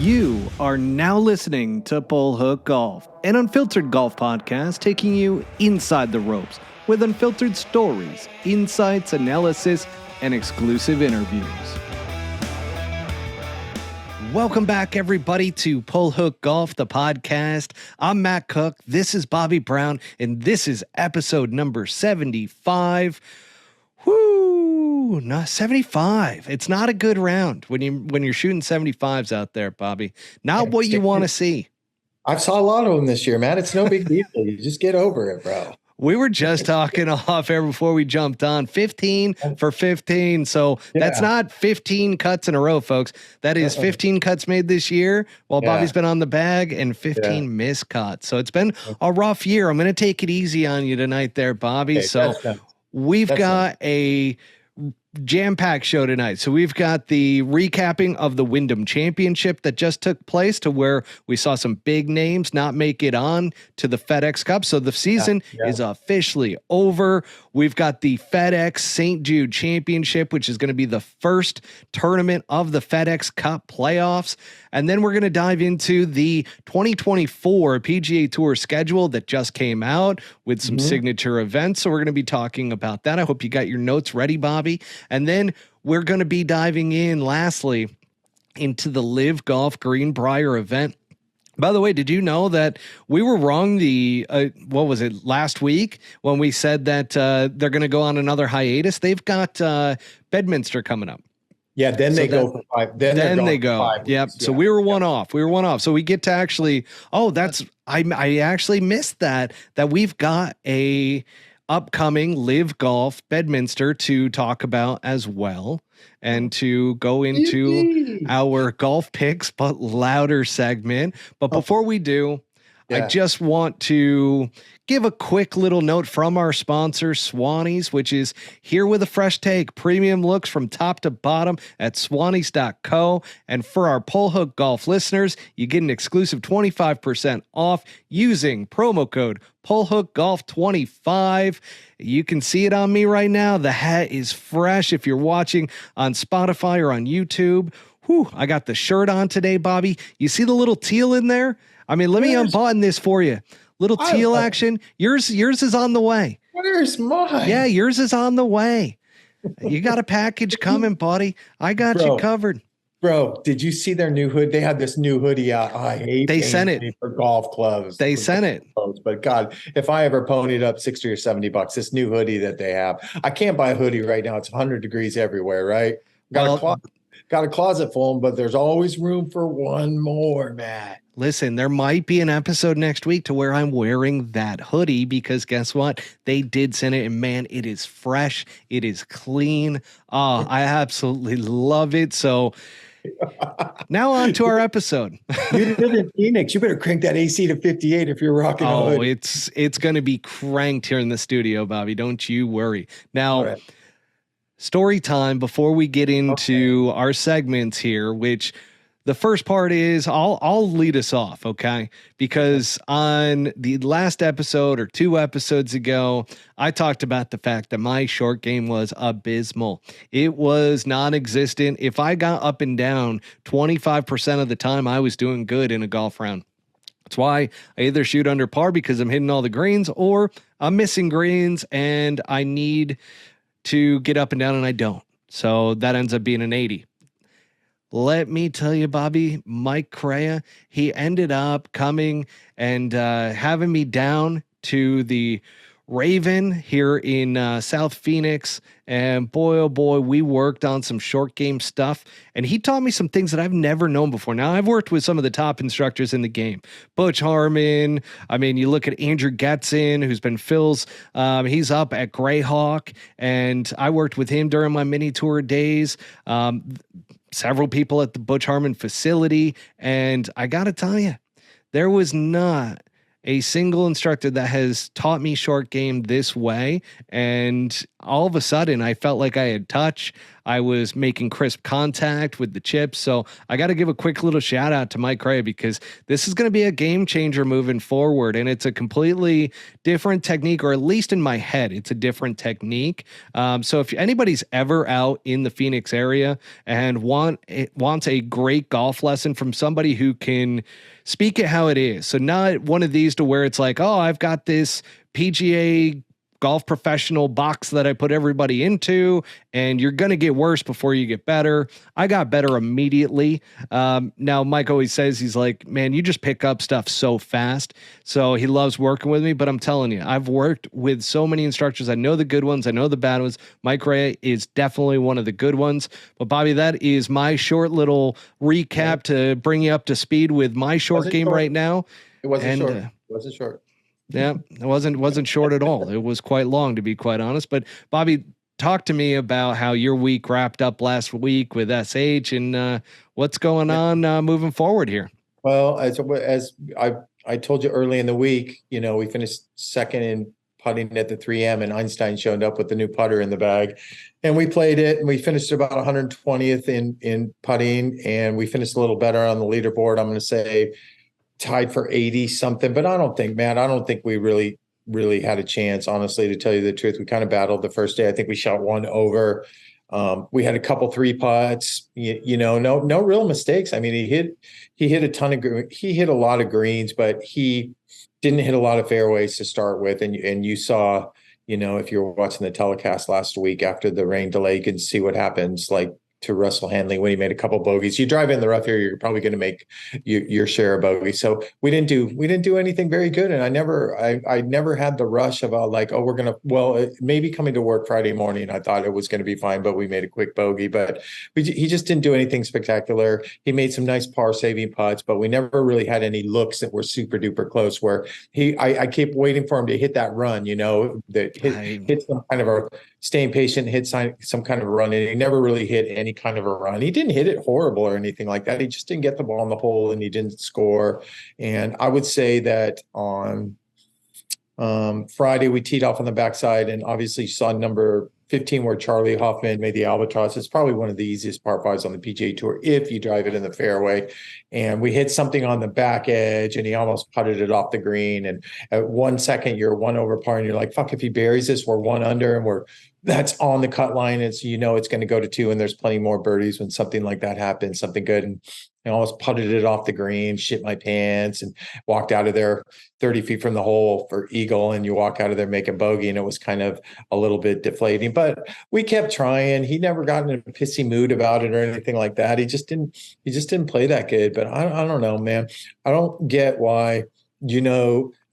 You are now listening to Pull Hook Golf, an unfiltered golf podcast taking you inside the ropes with unfiltered stories, insights, analysis, and exclusive interviews. Welcome back, everybody, to Pull Hook Golf, the podcast. I'm Matt Cook. This is Bobby Brown, and this is episode number 75. Whoo, not 75. It's not a good round when you're shooting 75s out there, Bobby. Not what you want to see. I've saw a lot of them this year, man. It's no big deal. You just get over it, bro. We were just talking off air before we jumped on. 15 for 15. So that's not 15 cuts in a row, folks. That is 15 cuts made this year while Bobby's been on the bag and 15 missed cuts. So it's been a rough year. I'm going to take it easy on you tonight there, Bobby. Okay, so we've got a jam-packed show tonight. So we've got the recapping of the Wyndham Championship that just took place, to where we saw some big names not make it on to the FedEx Cup. So the season is officially over. We've got the FedEx St. Jude Championship, which is going to be the first tournament of the FedEx Cup Playoffs. And then we're going to dive into the 2024 PGA Tour schedule that just came out with some signature events. So we're going to be talking about that. I hope you got your notes ready, Bobby. And then we're going to be diving in, lastly, into the Live Golf Greenbrier event. By the way, did you know that we were wrong last week when we said that they're going to go on another hiatus? They've got Bedminster coming up. Yeah, then they go for 5. Then they go. 5 yep. weeks. So we were one off. So we get to actually. Oh, I actually missed that we've got a upcoming Live Golf Bedminster to talk about as well, and to go into our golf picks but louder segment. But before we do, I just want to give a quick little note from our sponsor, Swannies, which is here with a fresh take, premium looks from top to bottom at swannies.co. And for our Pull Hook Golf listeners, you get an exclusive 25% off using promo code PullHookGolf25. You can see it on me right now. The hat is fresh if you're watching on Spotify or on YouTube. Whew, I got the shirt on today, Bobby. You see the little teal in there? I mean, let me unbutton this for you. Little teal action. Yours is on the way. Where's mine? Yeah, yours is on the way. You got a package coming, buddy. I got you covered. Bro, did you see their new hood? They had this new hoodie out. I hate they sent it for golf clubs. They sent it. But God, if I ever ponied up $60 or $70, this new hoodie that they have, I can't buy a hoodie right now. It's 100 degrees everywhere, right? Got a closet full, but there's always room for one more, Matt. Listen, there might be an episode next week to where I'm wearing that hoodie, because guess what? They did send it, and man, it is fresh. It is clean. Oh, I absolutely love it. So now on to our episode. You live in Phoenix. You better crank that AC to 58 if you're rocking a hoodie. It's going to be cranked here in the studio, Bobby. Don't you worry. Now, story time before we get into our segments here, which the first part is I'll lead us off, okay? Because on the last episode or 2 episodes ago, I talked about the fact that my short game was abysmal. It was non-existent. If I got up and down 25% of the time, I was doing good in a golf round. That's why I either shoot under par because I'm hitting all the greens, or I'm missing greens and I need to get up and down and I don't. So that ends up being an 80. Let me tell you, Bobby, Mike Correa, he ended up coming and having me down to the Raven here in South Phoenix. And boy, oh boy, we worked on some short game stuff. And he taught me some things that I've never known before. Now, I've worked with some of the top instructors in the game. Butch Harmon. I mean, you look at Andrew Getson, who's been Phil's. He's up at Greyhawk. And I worked with him during my mini tour days. Several people at the Butch Harmon facility. And I got to tell you, there was not a single instructor that has taught me short game this way. And all of a sudden I felt like I had touch. I was making crisp contact with the chips. So I got to give a quick little shout out to Mike Ray, because this is going to be a game changer moving forward. And it's a completely different technique, or at least in my head, it's a different technique. So if anybody's ever out in the Phoenix area and wants a great golf lesson from somebody who can speak it how it is, so not one of these to where it's like, oh, I've got this PGA golf professional box that I put everybody into, and you're going to get worse before you get better. I got better immediately. Now, Mike always says, he's like, man, you just pick up stuff so fast. So he loves working with me, but I'm telling you, I've worked with so many instructors. I know the good ones. I know the bad ones. Mike Ray is definitely one of the good ones. But Bobby, that is my short little recap to bring you up to speed with my short game right now. It wasn't short. It wasn't short. Yeah, it wasn't short at all. It was quite long, to be quite honest. But Bobby, talk to me about how your week wrapped up last week with SH, and what's going on moving forward here. Well, as I told you early in the week, we finished second in putting at the 3M, and Einstein showed up with the new putter in the bag, and we played it, and we finished about 120th in putting, and we finished a little better on the leaderboard. I'm going to say tied for 80 something, but I don't think we really had a chance, honestly, to tell you the truth. We kind of battled the first day. I think we shot one over. We had a couple 3 putts, no real mistakes. I mean, he hit a lot of greens, but he didn't hit a lot of fairways to start with. And you saw, if you were watching the telecast last week after the rain delay, you can see what happens, like, to Russell Henley when he made a couple bogeys. You drive in the rough here, you're probably going to make your share of bogeys. So we didn't do anything very good. And I never had the rush about like, oh, we're going to, maybe coming to work Friday morning, I thought it was going to be fine, but we made a quick bogey, but he just didn't do anything spectacular. He made some nice par saving putts, but we never really had any looks that were super duper close where I kept waiting for him to hit that run, that hit some kind of a staying patient, hit some kind of a run, and he never really hit any kind of a run. He didn't hit it horrible or anything like that. He just didn't get the ball in the hole, and he didn't score. And I would say that on Friday, we teed off on the backside, and obviously saw number 15 where Charlie Hoffman made the albatross. It's probably one of the easiest par fives on the PGA Tour if you drive it in the fairway. And we hit something on the back edge, and he almost putted it off the green. And at 1 second, you're one over par, and you're like, fuck, if he buries this, we're one under, and that's on the cut line. It's, it's going to go to 2, and there's plenty more birdies when something like that happens, something good. And I almost putted it off the green, shit my pants, and walked out of there 30 feet from the hole for eagle. And you walk out of there, make a bogey, and it was kind of a little bit deflating, but we kept trying. He never got in a pissy mood about it or anything like that. He just didn't play that good, but I don't know, man. I don't get why,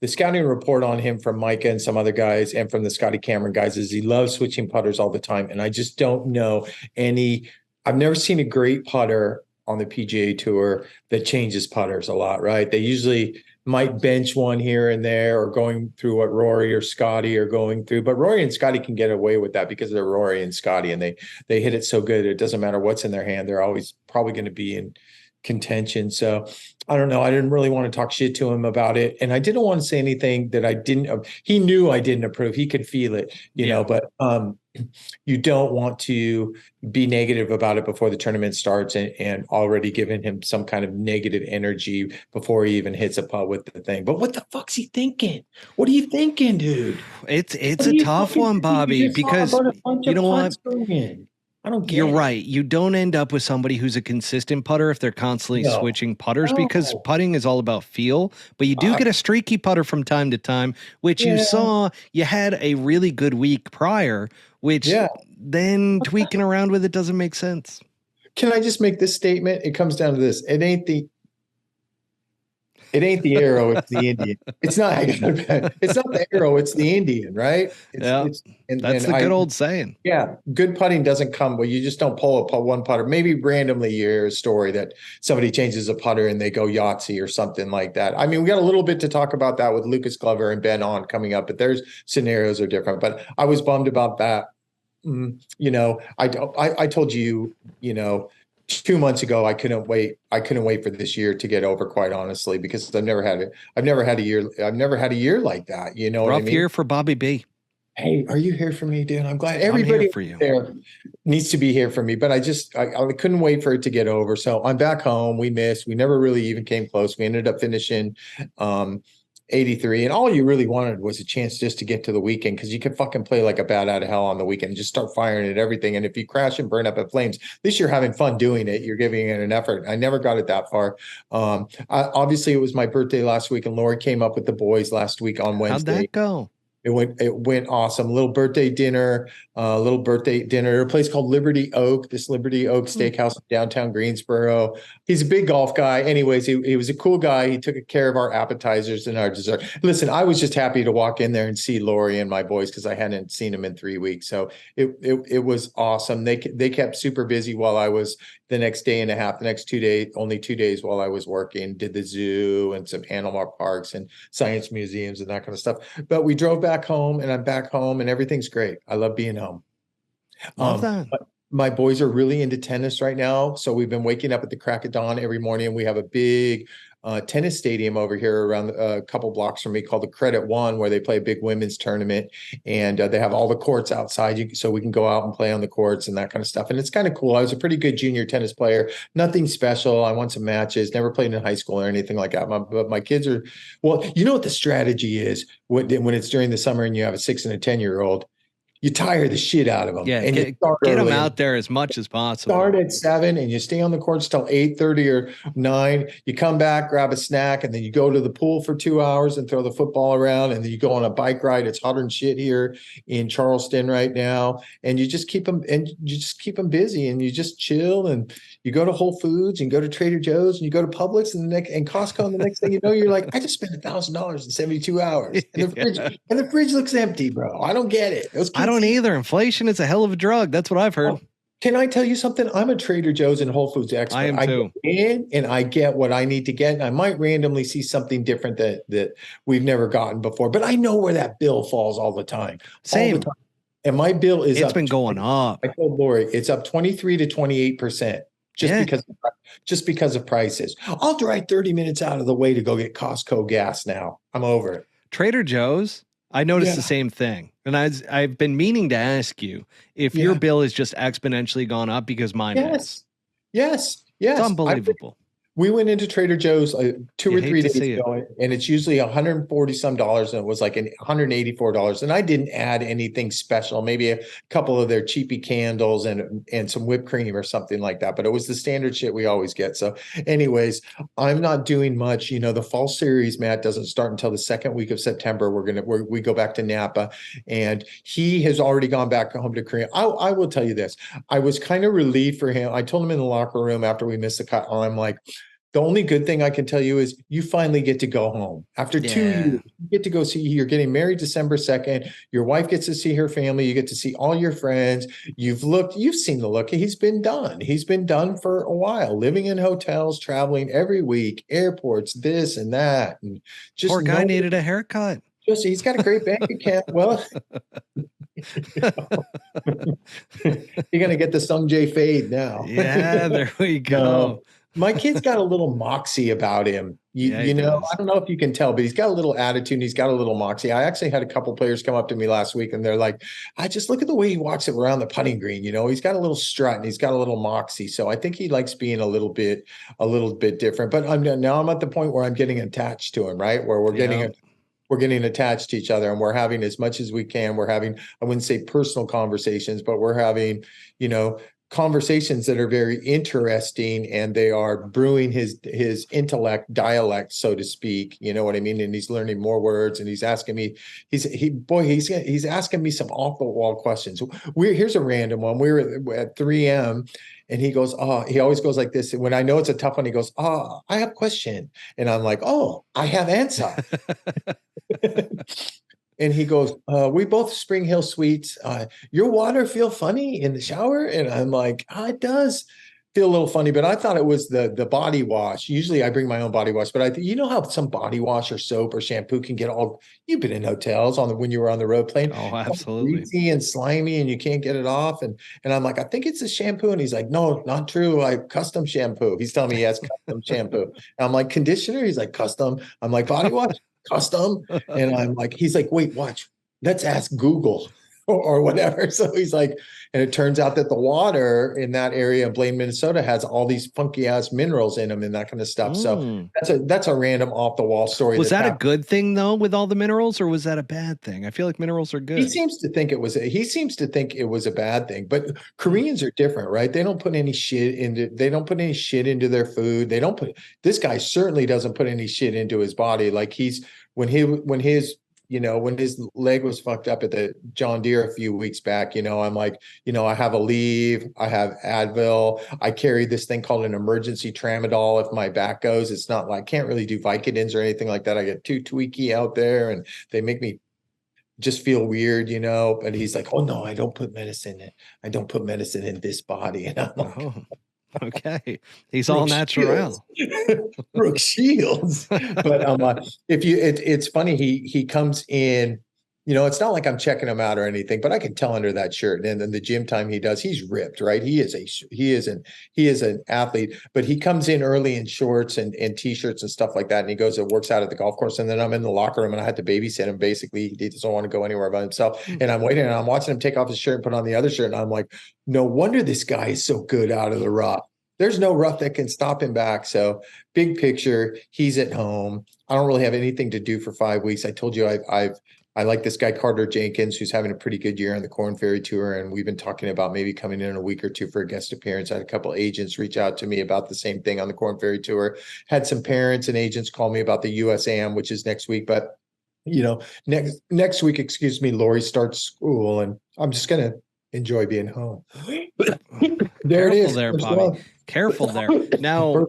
the scouting report on him from Micah and some other guys and from the Scotty Cameron guys is he loves switching putters all the time. And I just don't know I've never seen a great putter on the PGA Tour that changes putters a lot, right? They usually might bench one here and there, or going through what Rory or Scotty are going through. But Rory and Scotty can get away with that because they're Rory and Scotty, and they hit it so good. It doesn't matter what's in their hand. They're always probably going to be in contention. So I don't know. I didn't really want to talk shit to him about it. And I didn't want to say anything that he knew I didn't approve. He could feel it, but you don't want to be negative about it before the tournament starts and already giving him some kind of negative energy before he even hits a putt with the thing. But what the fuck's he thinking? What are you thinking, dude? It's a tough one, Bobby, because you know what? I don't get You're right. You don't end up with somebody who's a consistent putter if they're constantly switching putters, because putting is all about feel. But you do get a streaky putter from time to time, which you saw. You had a really good week prior, which then tweaking around with it doesn't make sense. Can I just make this statement? It comes down to this. It ain't the arrow, it's the Indian. It's not the arrow, it's the Indian, right? That's the good old saying. Yeah. Good putting doesn't come, well, you just don't pull one putter. Maybe randomly you hear a story that somebody changes a putter and they go Yahtzee or something like that. I mean, we got a little bit to talk about that with Lucas Glover and Ben On coming up, but there's scenarios are different. But I was bummed about that. I told you, 2 months ago, I couldn't wait for this year to get over, quite honestly, because I've never had a year like that. You know, rough year for Bobby B. Hey, are you here for me, dude? I'm glad I'm here everybody for you. there needs to be here for me, but I couldn't wait for it to get over. So I'm back home. We never really even came close. We ended up finishing 83. And all you really wanted was a chance just to get to the weekend, because you can fucking play like a bat out of hell on the weekend and just start firing at everything. And if you crash and burn up in flames, at least you're having fun doing it. You're giving it an effort. I never got it that far. Obviously, it was my birthday last week, and Lori came up with the boys last week on Wednesday. How'd that go? It went awesome. Little birthday dinner at a place called Liberty Oak, this Liberty Oak Steakhouse in downtown Greensboro. He's a big golf guy. Anyways, he was a cool guy. He took care of our appetizers and our dessert. Listen, I was just happy to walk in there and see Lori and my boys, because I hadn't seen them in 3 weeks. So it was awesome. They kept super busy while I was the next day and a half, the next 2 days, only 2 days while I was working, did the zoo and some animal parks and science museums and that kind of stuff. But we drove back home, and I'm back home, and everything's great. I love being home. Love that. My boys are really into tennis right now. So we've been waking up at the crack of dawn every morning. We have a big tennis stadium over here around a couple blocks from me called the Credit One, where they play a big women's tournament, and they have all the courts outside, so we can go out and play on the courts and that kind of stuff. And it's kind of cool. I was a pretty good junior tennis player, nothing special. I won some matches, never played in high school or anything like that. But my kids are, well, you know what the strategy is when it's during the summer and you have a 6 and a 10-year-old. You tire the shit out of them. Yeah, and get them out there as much as possible. Start at 7 and you stay on the courts till 8:30 or 9. You come back, grab a snack, and then you go to the pool for 2 hours and throw the football around. And then you go on a bike ride. It's hotter than shit here in Charleston right now. And you just keep them busy, and you just chill, and you go to Whole Foods and go to Trader Joe's and you go to Publix and Costco. And the next thing you know, you're like, I just spent $1,000 in 72 hours. And the fridge looks empty, bro. I don't get it. I don't either. Inflation is a hell of a drug. That's what I've heard. Can I tell you something? I'm a Trader Joe's and Whole Foods expert. I am too. I go in and I get what I need to get. And I might randomly see something different that we've never gotten before, but I know where that bill falls all the time. Same. All the time. And my bill is it's been going up. I told Lori it's up 23 to 28%. Just because of prices. I'll drive 30 minutes out of the way to go get Costco gas now. I'm over it. Trader Joe's, I noticed the same thing. And I've been meaning to ask you if your bill has just exponentially gone up, because mine has. Yes. It's unbelievable. We went into Trader Joe's 2 or 3 days ago, and it's usually $140 some, and it was like $184. And I didn't add anything special, maybe a couple of their cheapy candles and some whipped cream or something like that. But it was the standard shit we always get. So anyways, I'm not doing much. You know, the fall series, Matt, doesn't start until the second week of September. We go back to Napa, and he has already gone back home to Korea. I will tell you this. I was kind of relieved for him. I told him in the locker room after we missed the cut, I'm like, the only good thing I can tell you is you finally get to go home. After 2 years, you get to go see, you're getting married December 2nd. Your wife gets to see her family. You get to see all your friends. You've seen the look. He's been done. He's been done for a while, living in hotels, traveling every week, airports, this and that. And just poor guy needed a haircut. He's got a great bank account. Well, you're going to get the Sung Jae fade now. Yeah, there we go. My kid's got a little moxie about him. You know, I don't know if you can tell, but he's got a little attitude and he's got a little moxie. I actually had a couple players come up to me last week and they're like, I just look at the way he walks around the putting green. You know, he's got a little strut and he's got a little moxie. So I think he likes being a little bit different. But I'm at the point where I'm getting attached to him, right? Where we're getting attached to each other, and we're having as much as we can. We're having, I wouldn't say personal conversations, but we're having, you know, conversations that are very interesting, and they are brewing his dialect, so to speak. You know what I mean? And he's learning more words, and he's asking me, he's asking me some off the wall questions. Here's a random one. We were at 3M, and he goes, he always goes like this. When I know it's a tough one, he goes, I have a question. And I'm like, I have answer. And he goes, we both Spring Hill Suites. Your water feel funny in the shower? And I'm like, it does feel a little funny, but I thought it was the body wash. Usually I bring my own body wash, but you know how some body wash or soap or shampoo can get you've been in hotels when you were on the road playing. Oh, absolutely. Greasy and slimy and you can't get it off. And I'm like, I think it's a shampoo. And he's like, no, not true. I custom shampoo. He's telling me he has custom shampoo. And I'm like, conditioner? He's like, custom. I'm like, body wash? Custom. And I'm like, he's like, wait, watch. let's ask Google or whatever. So he's like, and it turns out that the water in that area of Blaine, Minnesota has all these funky ass minerals in them and that kind of stuff. So that's a random off the wall story. Was that a good thing though, with all the minerals, or was that a bad thing? I feel like minerals are good. He seems to think it was a bad thing, but Koreans are different, right? They don't put any shit into their food. This guy certainly doesn't put any shit into his body. Like when his leg was fucked up at the John Deere a few weeks back, I'm like, I have Aleve, I have Advil, I carry this thing called an emergency tramadol if my back goes. It's not like, I can't really do Vicodins or anything like that. I get too tweaky out there and they make me just feel weird, but he's like, oh no, I don't put medicine in this body. And I'm like, okay. He's all natural. Brooke Shields. But it's funny. He comes in, it's not like I'm checking him out or anything, but I can tell under that shirt. And then the gym time he does, he's ripped, right? He is an athlete, but he comes in early in shorts and t-shirts and stuff like that. And he goes and works out at the golf course. And then I'm in the locker room and I had to babysit him. Basically, he doesn't want to go anywhere by himself. And I'm waiting and I'm watching him take off his shirt and put on the other shirt. And I'm like, no wonder this guy is so good out of the rough. There's no rough that can stop him back. So big picture, he's at home. I don't really have anything to do for 5 weeks. I told you I like this guy, Carter Jenkins, who's having a pretty good year on the Corn Ferry Tour. And we've been talking about maybe coming in a week or two for a guest appearance. I had a couple of agents reach out to me about the same thing on the Corn Ferry Tour. Had some parents and agents call me about the USAM, which is next week. But, next week, Lori starts school and I'm just going to enjoy being home. There it is. There, Bobby. Careful there. Now,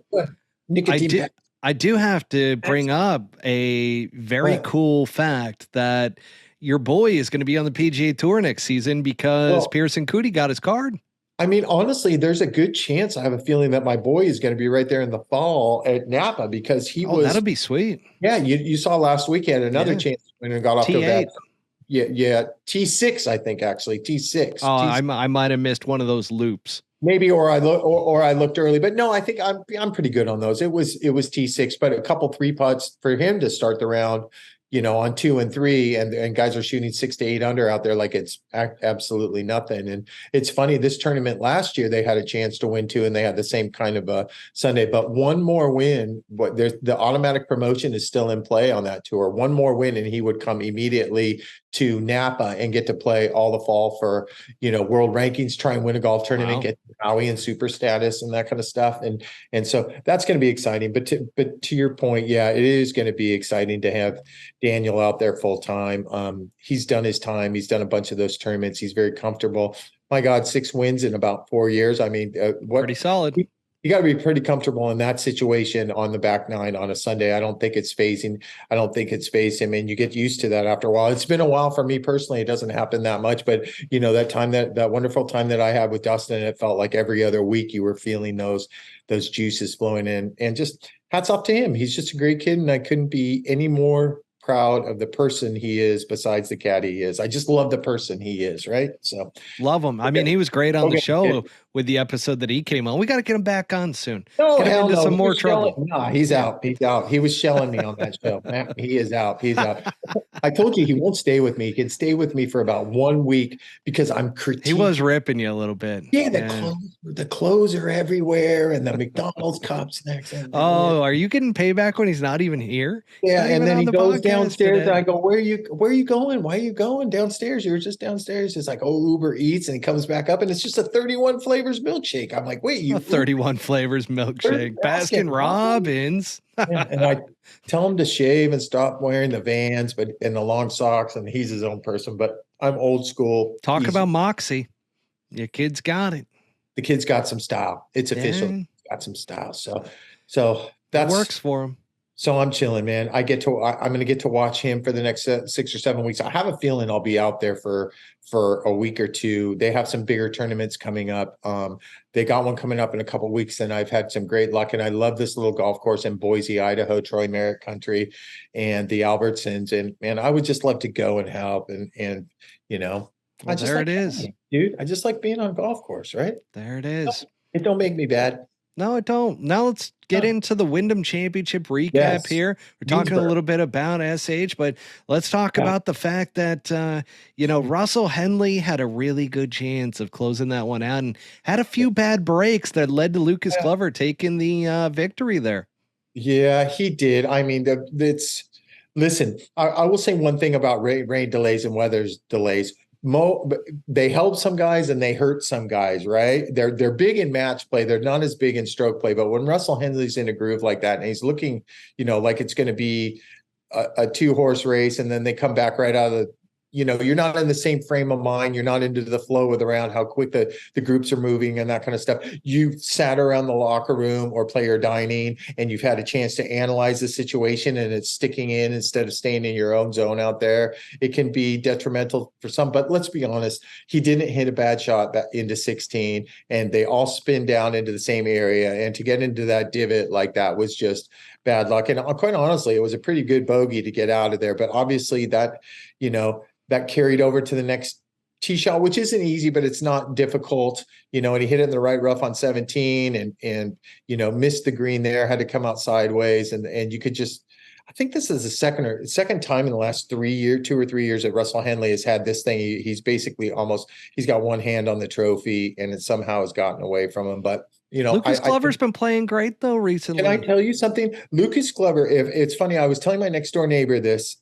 I do have to bring up a very cool fact that your boy is going to be on the PGA Tour next season because Pearson Coody got his card. I mean, honestly, there's a good chance. I have a feeling that my boy is going to be right there in the fall at Napa because that'll be sweet. Yeah, you saw last week he had another chance when he got off to that. Yeah, T6, I think actually T6. Oh, I might have missed one of those loops. Maybe, or I looked early, but no, I think I'm pretty good on those. It was T6, but a couple 3 putts for him to start the round, on 2 and 3, and guys are shooting 6 to 8 under out there like it's absolutely nothing. And it's funny, this tournament last year they had a chance to win too, and they had the same kind of a Sunday. But one more win, the automatic promotion is still in play on that tour. One more win, and he would come immediately to Napa and get to play all the fall for world rankings, try and win a golf tournament, get Maui and super status and that kind of stuff. And so that's going to be exciting. But to your point, yeah, it is going to be exciting to have Daniel out there full time. He's done his time. He's done a bunch of those tournaments. He's very comfortable. My God, 6 wins in about 4 years. I mean, pretty solid. You got to be pretty comfortable in that situation on the back nine on a Sunday. I don't think it's phasing. I mean, you get used to that after a while. It's been a while for me personally. It doesn't happen that much, but that wonderful time that I had with Dustin, it felt like every other week you were feeling those juices flowing in, and just hats off to him. He's just a great kid. And I couldn't be any more proud of the person he is besides the caddy he is. I just love the person he is, right? So love him. I mean, he was great on the show with the episode that he came on. We got to get him back on soon. No, get him into some more trouble. He's out. He was shelling me on that show. Man, he is out. He's out. I told you he won't stay with me. He can stay with me for about 1 week because I'm critiquing. He was ripping you a little bit. Yeah, the clothes are everywhere and the McDonald's cups next. Are you getting payback when he's not even here? Yeah, and then he goes downstairs and I go, where are you going? Why are you going downstairs? You were just downstairs. It's like, Uber Eats, and he comes back up and it's just a 31 flavors milkshake. I'm like, wait, a 31 flavors milkshake, Baskin Robbins. Yeah, and I tell him to shave and stop wearing the Vans, and the long socks, and he's his own person. But I'm old school. Talk about moxie. Your kid's got it. The kid's got some style. It's official. He's got some style. So that works for him. So I'm chilling, man. I'm going to get to watch him for the next 6 or 7 weeks. I have a feeling I'll be out there for a week or two. They have some bigger tournaments coming up. They got one coming up in a couple of weeks, and I've had some great luck. And I love this little golf course in Boise, Idaho, Troy Merritt Country, and the Albertsons. And man, I would just love to go and help. And well, there it is, dude. I just like being on a golf course, right? There it is. It don't make me bad. No, I don't. Now let's get into the Wyndham Championship recap here. We're talking a little bit about SH, but let's talk about the fact that, Russell Henley had a really good chance of closing that one out and had a few bad breaks that led to Lucas Glover taking the victory there. Yeah, he did. I mean, listen, I will say one thing about rain delays and weather delays. They help some guys and they hurt some guys, right? They're big in match play. They're not as big in stroke play. But when Russell Henley's in a groove like that and he's looking, like it's going to be a 2-horse race, and then they come back right out of you're not in the same frame of mind. You're not into the flow of the round, how quick the groups are moving and that kind of stuff. You've sat around the locker room or player dining and you've had a chance to analyze the situation and it's sticking in instead of staying in your own zone out there. It can be detrimental for some, but let's be honest. He didn't hit a bad shot into 16 and they all spin down into the same area. And to get into that divot like that was just bad luck. And quite honestly, it was a pretty good bogey to get out of there. But obviously that carried over to the next tee shot, which isn't easy, but it's not difficult, and he hit it in the right rough on 17 and missed the green there, had to come out sideways. And you could just, I think this is the second time in the last 2 or 3 years that Russell Henley has had this thing. He's basically he's got one hand on the trophy and it somehow has gotten away from him. But Lucas Glover's been playing great though recently. Can I tell you something? Lucas Glover, it's funny, I was telling my next door neighbor this,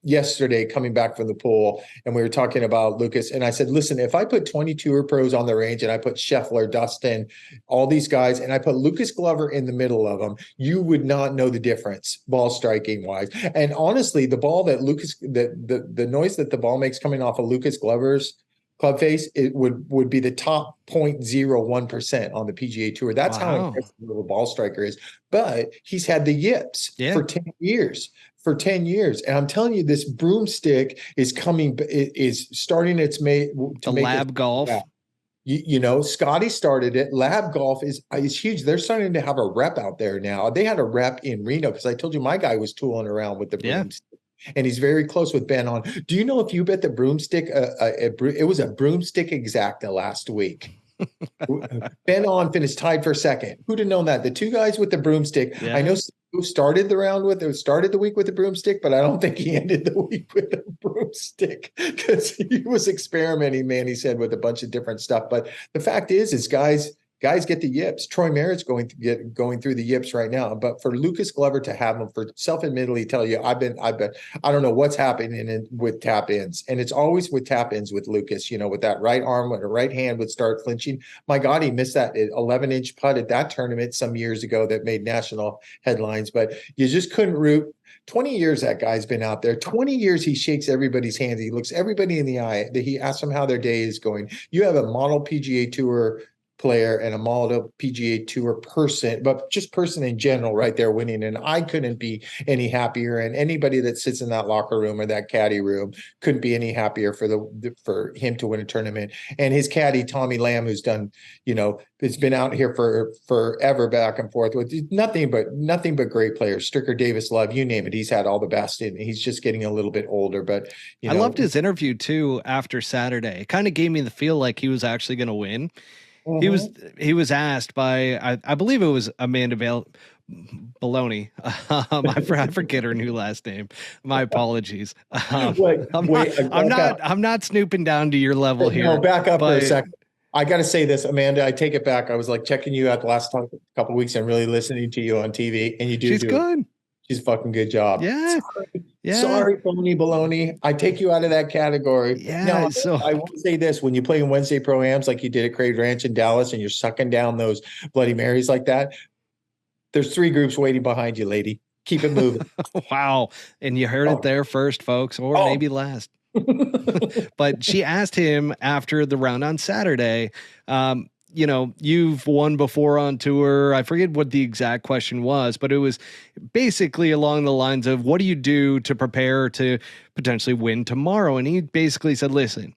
yesterday coming back from the pool, and we were talking about Lucas, and I said, listen, if I put 20 tour pros on the range and I put Scheffler, Dustin, all these guys, and I put Lucas Glover in the middle of them, you would not know the difference ball striking wise. And honestly, the ball that the noise that the ball makes coming off of Lucas Glover's club face, it would be the top 0.01% on the PGA Tour. That's how impressive of a ball striker is. But he's had the yips for 10 years. And I'm telling you, this broomstick is starting its lab golf. Scotty started it. Lab golf is huge. They're starting to have a rep out there now. They had a rep in Reno because I told you my guy was tooling around with the broomstick. And he's very close with Ben on. Do you know if you bet the broomstick, it was a broomstick exacta last week. Ben on finished tied for second. Who'd have known that? The two guys with the broomstick. Yeah. I know who started the week with the broomstick, but I don't think he ended the week with the broomstick because he was experimenting, man, he said, with a bunch of different stuff. But the fact is guys get the yips. Troy Merritt's going through the yips right now. But for Lucas Glover to have him, for self-admittedly tell you, I don't know what's happening with tap ins. And it's always with tap ins with Lucas, with that right arm, when the right hand would start flinching. My God, he missed that 11-inch putt at that tournament some years ago that made national headlines. But you just couldn't root. 20 years that guy's been out there. 20 years he shakes everybody's hands. He looks everybody in the eye. He asks them how their day is going. You have a model PGA Tour player and a model PGA Tour person, but just person in general right there winning. And I couldn't be any happier. And anybody that sits in that locker room or that caddy room couldn't be any happier for him to win a tournament. And his caddy, Tommy Lamb, who's done, it's been out here for forever back and forth with nothing but great players. Stricker, Davis, Love, you name it. He's had all the best in. He's just getting a little bit older, but I loved his interview too after Saturday. It kind of gave me the feel like he was actually going to win. Mm-hmm. He was asked by I believe it was Amanda Baloney. I forget her new last name. My apologies. I'm not snooping down to your level here. No, back up for a second. I got to say this, Amanda. I take it back. I was like checking you out the last couple of weeks and really listening to you on TV, and you do. She's good. She's a fucking good job. Yeah. Sorry, phony baloney. I take you out of that category. Yeah. Now, I will say this: when you play in Wednesday Pro-Ams like you did at Crave Ranch in Dallas, and you're sucking down those Bloody Marys like that, there's 3 groups waiting behind you, lady. Keep it moving. Wow. And you heard it there first, folks, or maybe last. But she asked him after the round on Saturday, you've won before on tour. I forget what the exact question was, but it was basically along the lines of, what do you do to prepare to potentially win tomorrow? And he basically said, listen,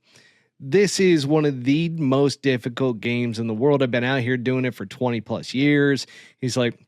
this is one of the most difficult games in the world. I've been out here doing it for 20 plus years. He's like,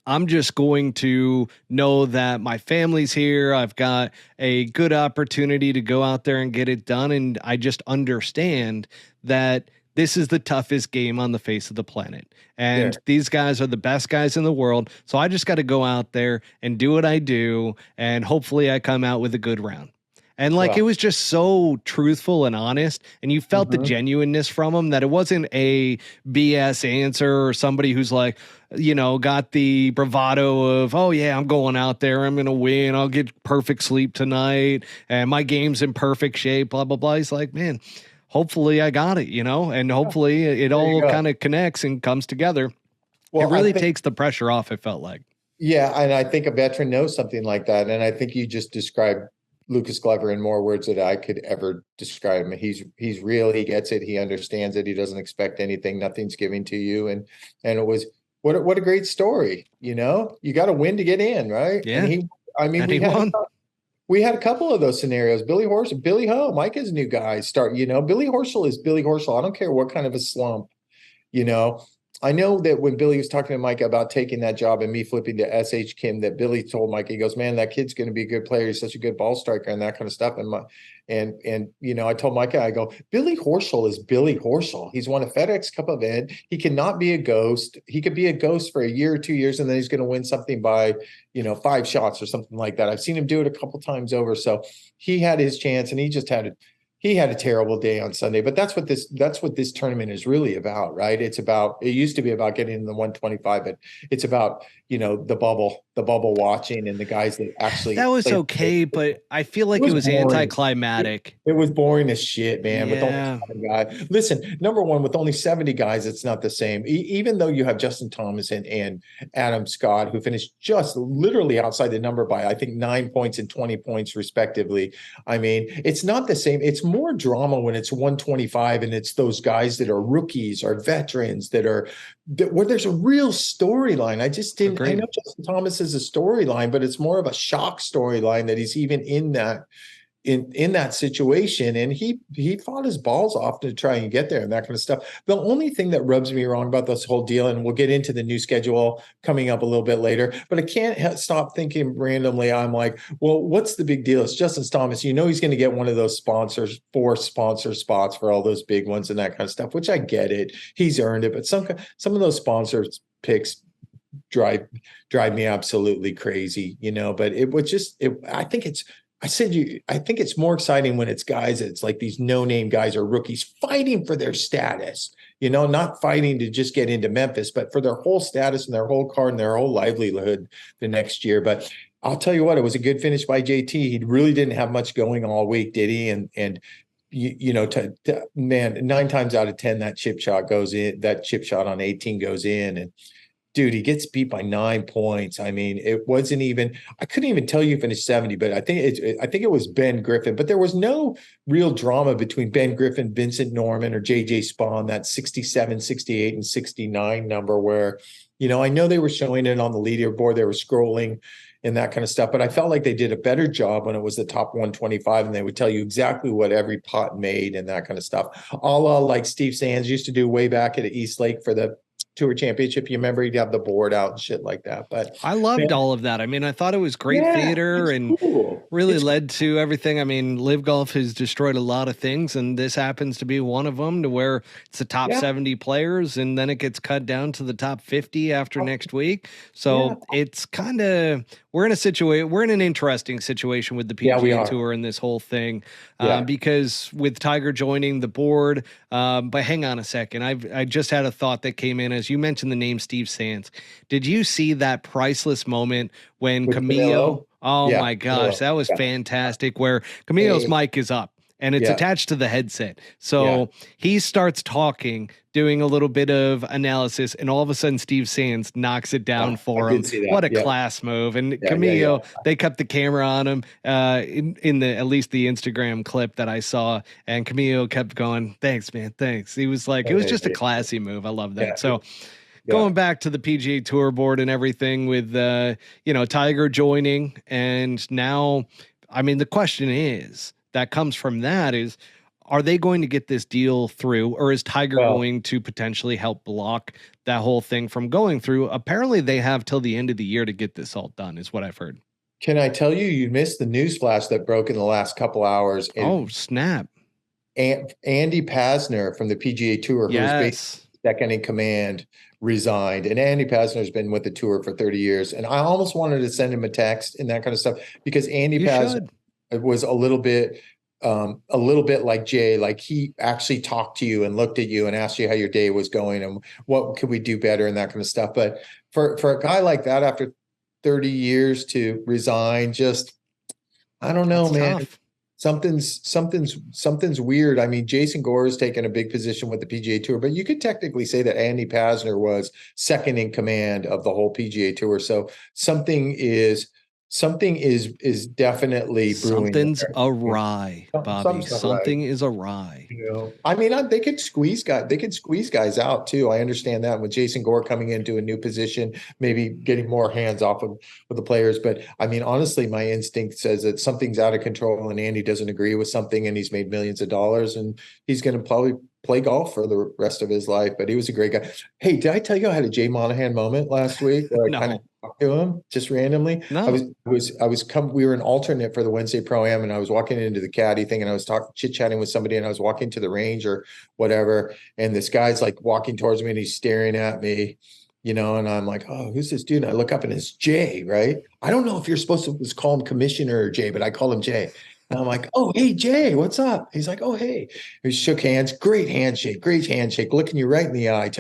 I'm just going to know that my family's here. I've got a good opportunity to go out there and get it done. And I just understand that this is the toughest game on the face of the planet. And Sure. these guys are the best guys in the world. So I just got to go out there and do what I do. And hopefully I come out with a good round. And like, it Well, was just so truthful and honest. And you felt the genuineness from him, that it wasn't a BS answer or somebody who's like, you know, got the bravado of, oh yeah, I'm going out there, I'm going to win, I'll get perfect sleep tonight, and my game's in perfect shape, blah, blah, blah. He's like, man, hopefully I got it, you know, and hopefully it all kind of connects and comes together. Well, it really takes the pressure off, it felt like. Yeah, and I think a veteran knows something like that. And I think you just described Lucas Glover in more words than I could ever describe him. He's real, he gets it, he understands it, he doesn't expect anything, nothing's giving to you. And it was what a great story, you know? You got to win to get in, right? Yeah. And we had a couple of those scenarios. Billy Ho, Micah's new guy start, you know, Billy Horschel is Billy Horschel. I don't care what kind of a slump, you know. I know that when Billy was talking to Micah about taking that job and me flipping to SH Kim, that Billy told Micah, he goes, man, that kid's going to be a good player. He's such a good ball striker and that kind of stuff. And you know, I told Micah, I go, Billy Horschel is Billy Horschel. He's won a FedEx Cup event. He cannot be a ghost. He could be a ghost for a year or 2 years, and then he's going to win something by, you know, 5 shots or something like that. I've seen him do it a couple times over. So he had his chance, and he had a terrible day on Sunday, but that's what this tournament is really about, right? It used to be about getting in the 125, but it's about, you know, the bubble watching and the guys that actually. That was okay, but I feel like it was anticlimactic. It was boring as shit, man. Yeah. With only 7 guys. Listen, number one, with only 70 guys, it's not the same. Even though you have Justin Thomas and Adam Scott, who finished just literally outside the number by, I think, 9 points and 20 points respectively. I mean, it's not the same. It's more drama when it's 125 and it's those guys that are rookies or veterans where there's a real storyline. I just didn't. Agreed. I know Justin Thomas is a storyline, but it's more of a shock storyline that he's even in that situation. And he fought his balls off to try and get there and that kind of stuff. The only thing that rubs me wrong about this whole deal, and we'll get into the new schedule coming up a little bit later, but I can't stop thinking randomly. I'm like, well, what's the big deal? It's Justin Thomas. You know, he's going to get one of those 4 sponsor spots for all those big ones and that kind of stuff, which I get it. He's earned it. But some of those sponsors picks drive me absolutely crazy, you know, but I think it's more exciting when it's guys, it's like these no-name guys or rookies fighting for their status, you know, not fighting to just get into Memphis, but for their whole status and their whole card and their whole livelihood the next year. But I'll tell you what, it was a good finish by JT. He really didn't have much going all week, did he? And you know, man, 9 times out of 10, that chip shot on 18 goes in, and dude, he gets beat by 9 points. I mean, it wasn't even, I couldn't even tell you finished 70, but I think it was Ben Griffin, but there was no real drama between Ben Griffin, Vincent Norman, or JJ Spawn, that 67, 68, and 69 number where, you know, I know they were showing it on the leaderboard, they were scrolling and that kind of stuff, but I felt like they did a better job when it was the top 125, and they would tell you exactly what every pot made and that kind of stuff. All like Steve Sands used to do way back at East Lake for the Tour Championship. You remember he'd have the board out and shit like that. But I loved all of that. I mean, I thought it was great theater and really led to everything. I mean, Live Golf has destroyed a lot of things, and this happens to be one of them, to where it's the top 70 players, and then it gets cut down to the top 50 after next week. So it's kind of, we're in an interesting situation with the PGA Tour and this whole thing, because with Tiger joining the board, but hang on a second. I just had a thought that came in as you mentioned the name Steve Sands. Did you see that priceless moment when Camilo? Oh my gosh, that was fantastic. Where Camilo's mic is up and it's attached to the headset. So he starts talking, doing a little bit of analysis, and all of a sudden Steve Sands knocks it down for him. What a class move. And Camilo, they kept the camera on him in the, at least the Instagram clip that I saw, and Camilo kept going, thanks, man, thanks. He was like, it was just a classy move. I love that. So going back to the PGA Tour board and everything with, you know, Tiger joining, and now, I mean, the question is, that comes from that is, are they going to get this deal through, or is Tiger going to potentially help block that whole thing from going through? Apparently they have till the end of the year to get this all done, is what I've heard. Can I tell you, you missed the news flash that broke in the last couple hours. Oh, snap. Andy Pasner from the PGA Tour, who was basically second in command, resigned. And Andy Pasner's been with the tour for 30 years. And I almost wanted to send him a text and that kind of stuff, because Andy Pasner was a little bit like Jay, like he actually talked to you and looked at you and asked you how your day was going and what could we do better and that kind of stuff. But for a guy like that, after 30 years to resign, just, I don't know, man. Tough. Something's weird. I mean, Jason Gore has taken a big position with the PGA Tour, but you could technically say that Andy Pasner was second in command of the whole PGA Tour. So something is definitely brewing. Something's awry, Bobby. Something is awry. You know, I mean, they could squeeze guys out too. I understand that with Jason Gore coming into a new position, maybe getting more hands off with the players. But I mean, honestly, my instinct says that something's out of control and Andy doesn't agree with something, and he's made millions of dollars, and he's going to probably play golf for the rest of his life. But he was a great guy. Hey, did I tell you I had a Jay Monahan moment last week where I kind of talked to him just randomly? No. We were an alternate for the Wednesday Pro-Am, and I was walking into the caddy thing, and I was chit-chatting with somebody, and I was walking to the range or whatever, and this guy's like walking towards me and he's staring at me, you know, and I'm like, oh, who's this dude? And I look up and it's Jay, right? I don't know if you're supposed to call him Commissioner or Jay, but I call him Jay. And I'm like, oh, hey, Jay, what's up? He's like, oh, hey. We shook hands. Great handshake, looking you right in the eye.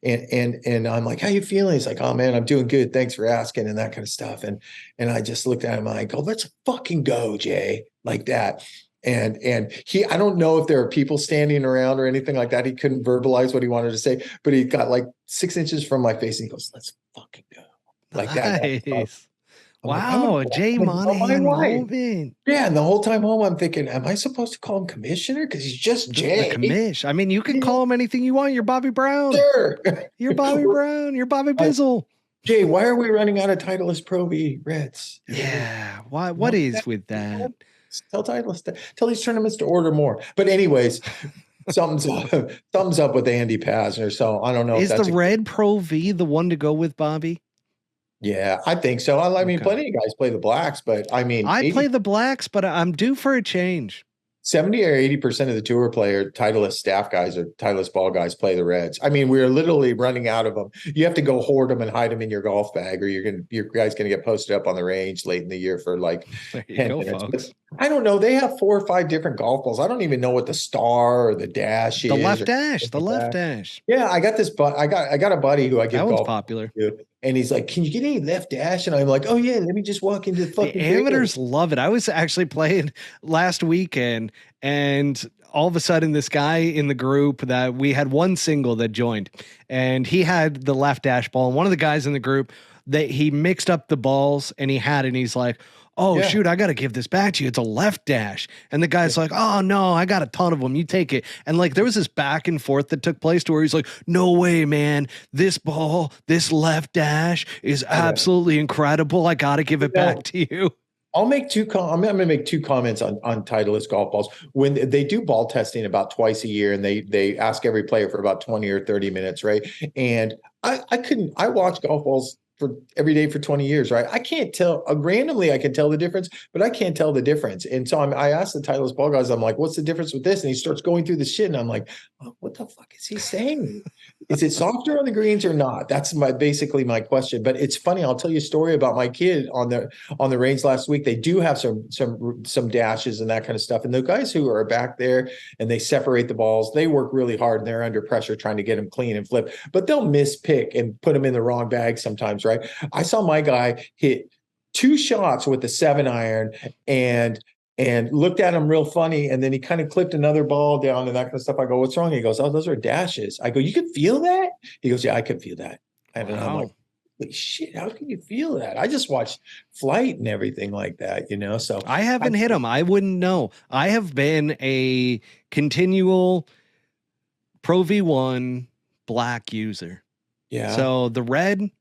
And I'm like, how you feeling? He's like, oh, man, I'm doing good. Thanks for asking, and that kind of stuff. And I just looked at him. I go, let's fucking go, Jay, like that. And I don't know if there are people standing around or anything like that. He couldn't verbalize what he wanted to say, but he got like 6 inches from my face and he goes, let's fucking go. Like that. Wow, a Jay Monahan moment. Yeah, and the whole time home, I'm thinking, am I supposed to call him Commissioner? Because he's just Jay. The commish. I mean, you can call him anything you want. You're Bobby Brown. Sure. You're Bobby Brown. You're Bobby Bizzle. Jay, why are we running out of Titleist Pro V Reds? Yeah. Why? What is with that? Tell Titleist, tell these tournaments to order more. But anyways, thumbs up with Andy Pasner. So I don't know. Is the Red Pro V the one to go with, Bobby? Yeah, I think so. I mean, plenty of guys play the blacks, but I mean, I play the blacks, but I'm due for a change. 70 or 80% of the tour player, Titleist staff guys or Titleist ball guys play the Reds. I mean, we're literally running out of them. You have to go hoard them and hide them in your golf bag, or your guys going to get posted up on the range late in the year for like 10 minutes. Folks. I don't know. They have 4 or 5 different golf balls. I don't even know what the star or the dash is. The left dash. Yeah, I got this, but I got a buddy who I give golf popular. To, and he's like, can you get any left dash? And I'm like, oh yeah, let me just walk into the fucking amateurs love it. I was actually playing last weekend, and all of a sudden this guy in the group that we had one single that joined, and he had the left dash ball. And one of the guys in the group, that he mixed up the balls and he had it, and he's like, oh, shoot, I got to give this back to you. It's a left dash. And the guy's like, oh, no, I got a ton of them. You take it. And like, there was this back and forth that took place to where he's like, no way, man. This ball, this left dash is absolutely incredible. I got to give it back to you. I'm going to make 2 comments on Titleist golf balls. When they do ball testing about twice a year, and they ask every player for about 20 or 30 minutes, right? And I watch golf balls for every day for 20 years, right? I can't tell randomly. I can tell the difference, but I can't tell the difference. And so I asked the Titleist ball guys, I'm like, what's the difference with this? And he starts going through the shit. And I'm like, oh, what the fuck is he saying? Is it softer on the greens or not? That's basically my question. But it's funny. I'll tell you a story about my kid on the range last week. They do have some dashes and that kind of stuff. And the guys who are back there and they separate the balls, they work really hard and they're under pressure trying to get them clean and flip, but they'll miss pick and put them in the wrong bag sometimes, right? I saw my guy hit 2 shots with the 7-iron and looked at him real funny. And then he kind of clipped another ball down and that kind of stuff. I go, what's wrong? He goes, oh, those are dashes. I go, you can feel that? He goes, yeah, I can feel that. And I'm like, holy shit, how can you feel that? I just watched Flight and everything like that, you know? So I haven't hit him. I wouldn't know. I have been a continual Pro V1 black user. Yeah. So the red,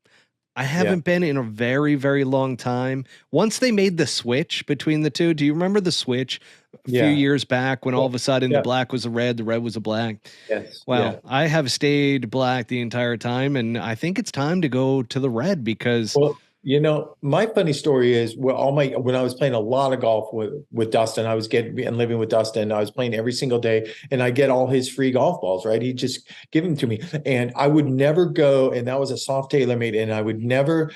I haven't been in a very, very long time. Once they made the switch between the two, do you remember the switch a few years back when all of a sudden the black was a red, the red was a black? Yes. Well, I have stayed black the entire time, and I think it's time to go to the red because You know, my funny story is when I was playing a lot of golf with Dustin, I was getting and living with Dustin, I was playing every single day, and I get all his free golf balls, right? He'd just give them to me. And I would never go, and that was a soft TaylorMade, and I would never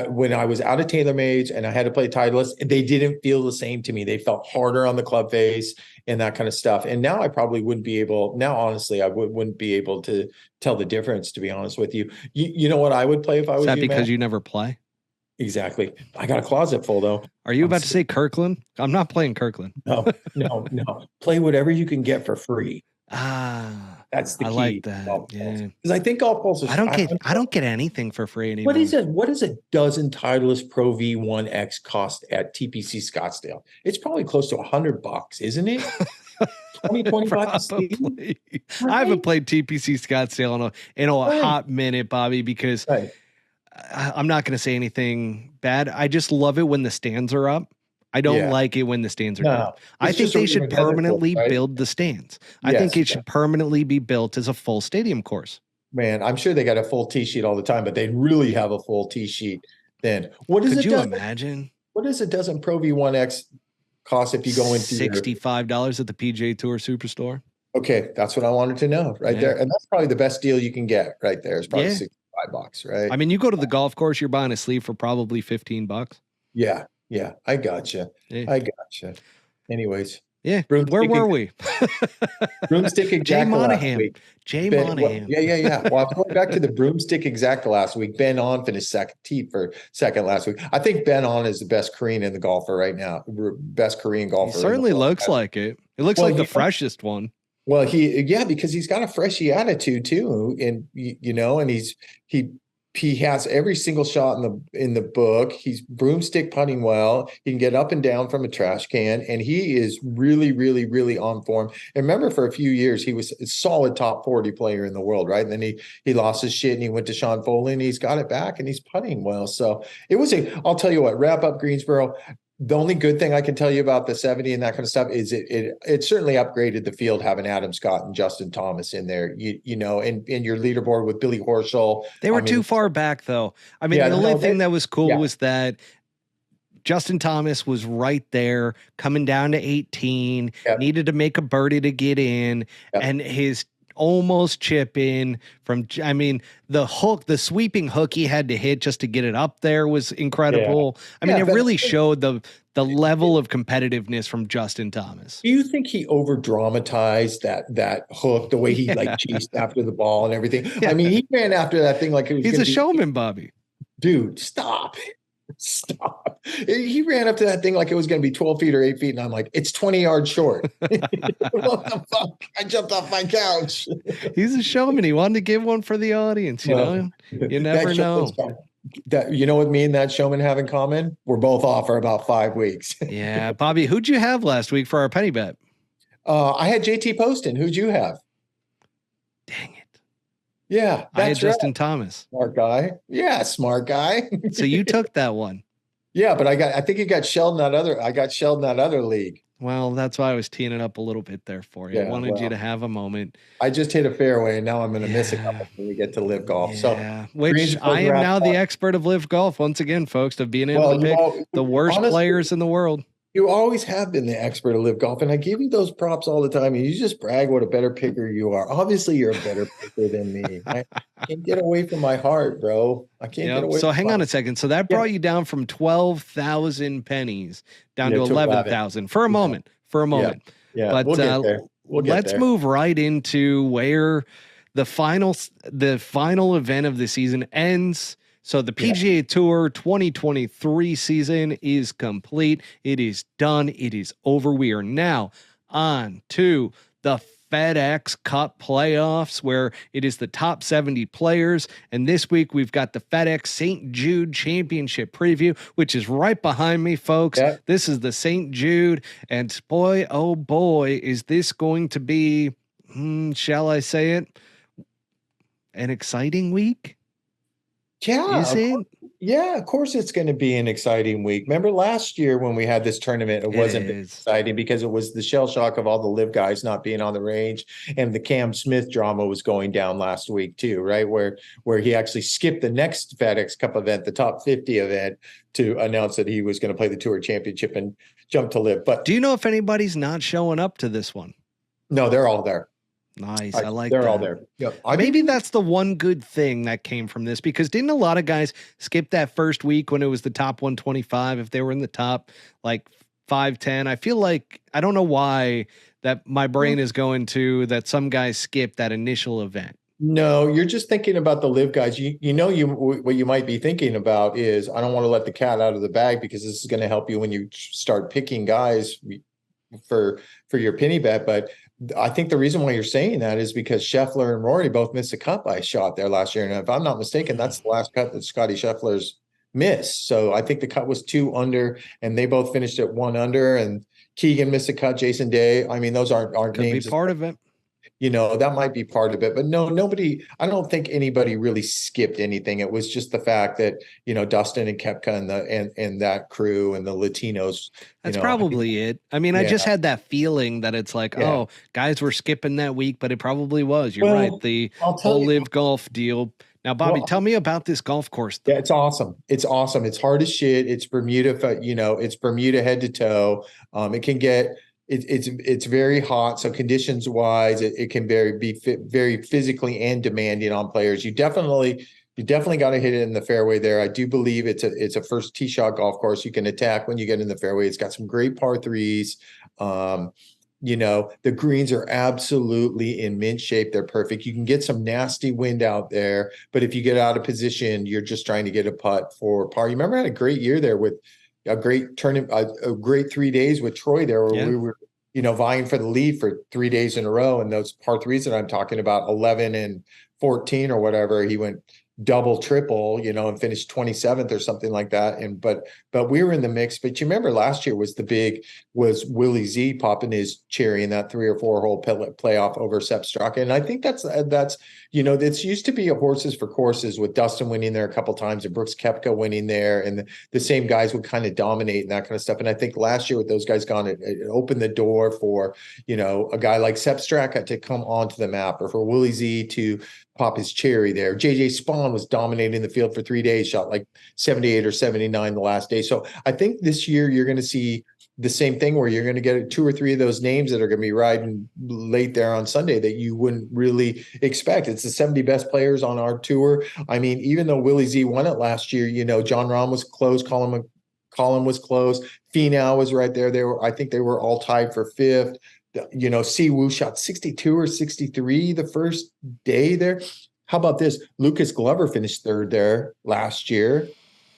when I was out of TaylorMades and I had to play Titleist, they didn't feel the same to me. They felt harder on the club face and that kind of stuff. And now I probably wouldn't be able, now honestly, I wouldn't be able to tell the difference, to be honest with you. You know what I would play if I was Is that you, because Matt? you never play? Exactly. I got a closet full though. Are you about to say Kirkland? I'm not playing Kirkland. No. Play whatever you can get for free. That's the key. I like that. Yeah. Because I think golf balls. I don't get anything for free anymore. What does a dozen Titleist Pro V1X cost at TPC Scottsdale? It's probably close to $100, isn't it? 25. Probably. Right? I haven't played TPC Scottsdale in a hot minute, Bobby, because I'm not going to say anything bad. I just love it when the stands are up. I don't like it when the stands are down. I think they should permanently build the stands. I think it should permanently be built as a full stadium course. Man, I'm sure they got a full tee sheet all the time, but they'd really have a full tee sheet then. Could you imagine? What does a dozen Pro V1X cost if you go into $65 at the PGA Tour Superstore? Okay, that's what I wanted to know there. And that's probably the best deal you can get right there. It's probably $65, right? I mean, you go to the golf course, you're buying a sleeve for probably $15. Yeah, I gotcha. Anyways. Yeah, where were we? Broomstick exact Jay Monahan. Last week. Jay Monahan. Yeah. Well, I'm going back to the broomstick exact last week. Ben On finished second last week. I think Ben On is the best Korean in the golfer right now. Best Korean golfer. He certainly looks like it. It looks like the freshest one. Well, because he's got a freshy attitude too, and and he has every single shot in the book. He's broomstick putting well. He can get up and down from a trash can, and he is really, really, really on form. And remember, for a few years, he was a solid top 40 player in the world, right? And then he lost his shit and he went to Sean Foley, and he's got it back and he's putting well. So I'll tell you what, wrap up Greensboro. The only good thing I can tell you about the 70 and that kind of stuff is it certainly upgraded the field having Adam Scott and Justin Thomas in there, and your leaderboard with Billy Horschel. They were too far back though. I mean, the only thing that was cool was that Justin Thomas was right there coming down to 18, needed to make a birdie to get in, and his almost chip in the sweeping hook he had to hit just to get it up there was incredible. I mean, it really showed the level of competitiveness from Justin Thomas. Do you think he over dramatized that hook, the way he chased after the ball and everything? I mean, he ran after that thing like it was He's a showman, Bobby. Dude, stop. He ran up to that thing like it was going to be 12 feet or 8 feet. And I'm like, it's 20 yards short. What the fuck? I jumped off my couch. He's a showman. He wanted to give one for the audience. You never know. You know what me and that showman have in common? We're both off for about 5 weeks. Yeah. Bobby, who'd you have last week for our penny bet? I had JT Poston. Who'd you have? Dang it. Yeah, I had Justin Thomas. Smart guy. Yeah, smart guy. So you took that one. Yeah, but I think you got shelled in that other. I got shelled in that other league. Well, that's why I was teeing it up a little bit there for you. I wanted you to have a moment. I just hit a fairway, and now I'm going to miss a couple when we get to live golf. Yeah. So, which I am now the expert of live golf once again, folks, of being able to pick the worst players in the world. You always have been the expert of live golf, and I give you those props all the time, and you just brag what a better picker you are. Obviously, you're a better picker than me. I can't get away from my heart, bro. I can't get away. So hang on a second. So that brought you down from 12,000 pennies down to 11,000 for a moment. Yeah. But we'll get there. Let's move right into where the final event of the season ends. So the PGA Tour 2023 season is complete. It is done. It is over. We are now on to the FedEx Cup Playoffs, where it is the top 70 players. And this week we've got the FedEx St. Jude Championship preview, which is right behind me, folks. Yep. This is the St. Jude. And boy, oh boy, is this going to be, shall I say it, an exciting week? Yeah. Is it? Yeah, of course it's going to be an exciting week. Remember last year when we had this tournament, it wasn't exciting because it was the shell shock of all the live guys not being on the range, and the Cam Smith drama was going down last week too, right? Where he actually skipped the next FedEx Cup event, the top 50 event, to announce that he was going to play the Tour Championship and jump to live. But do you know if anybody's not showing up to this one? No, they're all there. Nice. I like they're that. all there. Yep. Maybe that's the one good thing that came from this, because didn't a lot of guys skip that first week when it was the top 125 if they were in the top like 510? I feel like, I don't know why that my brain is going to that some guys skip that initial event. No, you're just thinking about the live guys. What you might be thinking about is, I don't want to let the cat out of the bag, because this is going to help you when you start picking guys for your penny bet. But I think the reason why you're saying that is because Scheffler and Rory both missed a cut by a shot there last year. And if I'm not mistaken, that's the last cut that Scotty Scheffler's missed. So I think the cut was 2 under, and they both finished at 1 under. And Keegan missed a cut, Jason Day. I mean, those aren't Could names. Be part of it. That might be part of it, but no, nobody, I don't think anybody really skipped anything. It was just the fact that, Dustin and Koepka and that crew and the Latinos. That's probably it. I mean, I just had that feeling that it's like, oh, guys were skipping that week, but it probably was. You're right. The whole live golf deal. Now, Bobby, tell me about this golf course. Yeah, it's awesome. It's awesome. It's hard as shit. It's Bermuda, it's Bermuda head to toe. It can get, it's very hot. So conditions wise, it can be very physically and demanding on players. You definitely got to hit it in the fairway there. I do believe it's a first tee shot golf course. You can attack when you get in the fairway. It's got some great par threes. The greens are absolutely in mint shape. They're perfect. You can get some nasty wind out there, but if you get out of position, you're just trying to get a putt for par. You remember I had a great year there with a great tournament, a great 3 days with Troy there, where we were, vying for the lead for 3 days in a row. And those par threes that I'm talking about, 11 and 14 or whatever, he went double, triple, and finished 27th or something like that. And but we were in the mix. But you remember last year was Willie Z popping his cherry in that 3 or 4 hole playoff over Sepp Straka. And I think that's it's used to be a horses for courses, with Dustin winning there a couple times and Brooks Koepka winning there, and the same guys would kind of dominate and that kind of stuff. And I think last year with those guys gone, it opened the door for a guy like Sepp Straka to come onto the map, or for Willie Z to pop his cherry there. JJ Spawn was dominating the field for 3 days, shot like 78 or 79 the last day. So I think this year you're going to see the same thing, where you're going to get 2 or 3 of those names that are going to be riding late there on Sunday that you wouldn't really expect. It's the 70 best players on our tour. I mean, even though Willie Z won it last year, John Rahm was close, Colin was close, Finau was right there. I think they were all tied for 5th. Siwoo shot 62 or 63 the first day there. How about this? Lucas Glover finished 3rd there last year.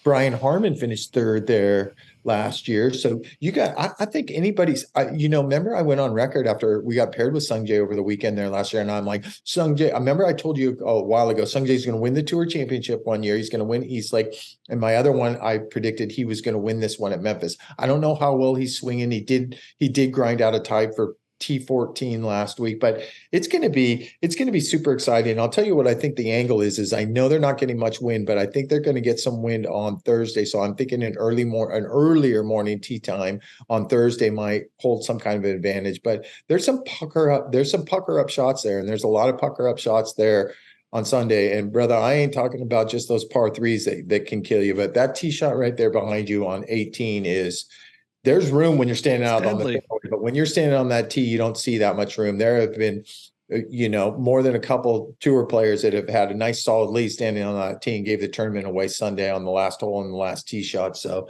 Brian Harmon finished 3rd there last year. So I think anybody's, remember I went on record after we got paired with Sungjae over the weekend there last year. And I'm like, Sungjae, I remember I told you a while ago, Sungjae's going to win the Tour Championship one year. He's going to win Eastlake. And my other one, I predicted he was going to win this one at Memphis. I don't know how well he's swinging. He did grind out a tie for T14 last week, but it's going to be super exciting. I'll tell you what I think the angle is I know they're not getting much wind, but I think they're going to get some wind on Thursday. So I'm thinking an earlier morning tee time on Thursday might hold some kind of an advantage, but there's some pucker up shots there. And there's a lot of pucker up shots there on Sunday. And brother, I ain't talking about just those par threes that can kill you, but that tee shot right there behind you on 18 there's room when you're standing out on the fairway, but when you're standing on that tee, you don't see that much room. There have been, more than a couple tour players that have had a nice solid lead standing on that tee and gave the tournament away Sunday on the last hole and the last tee shot. So,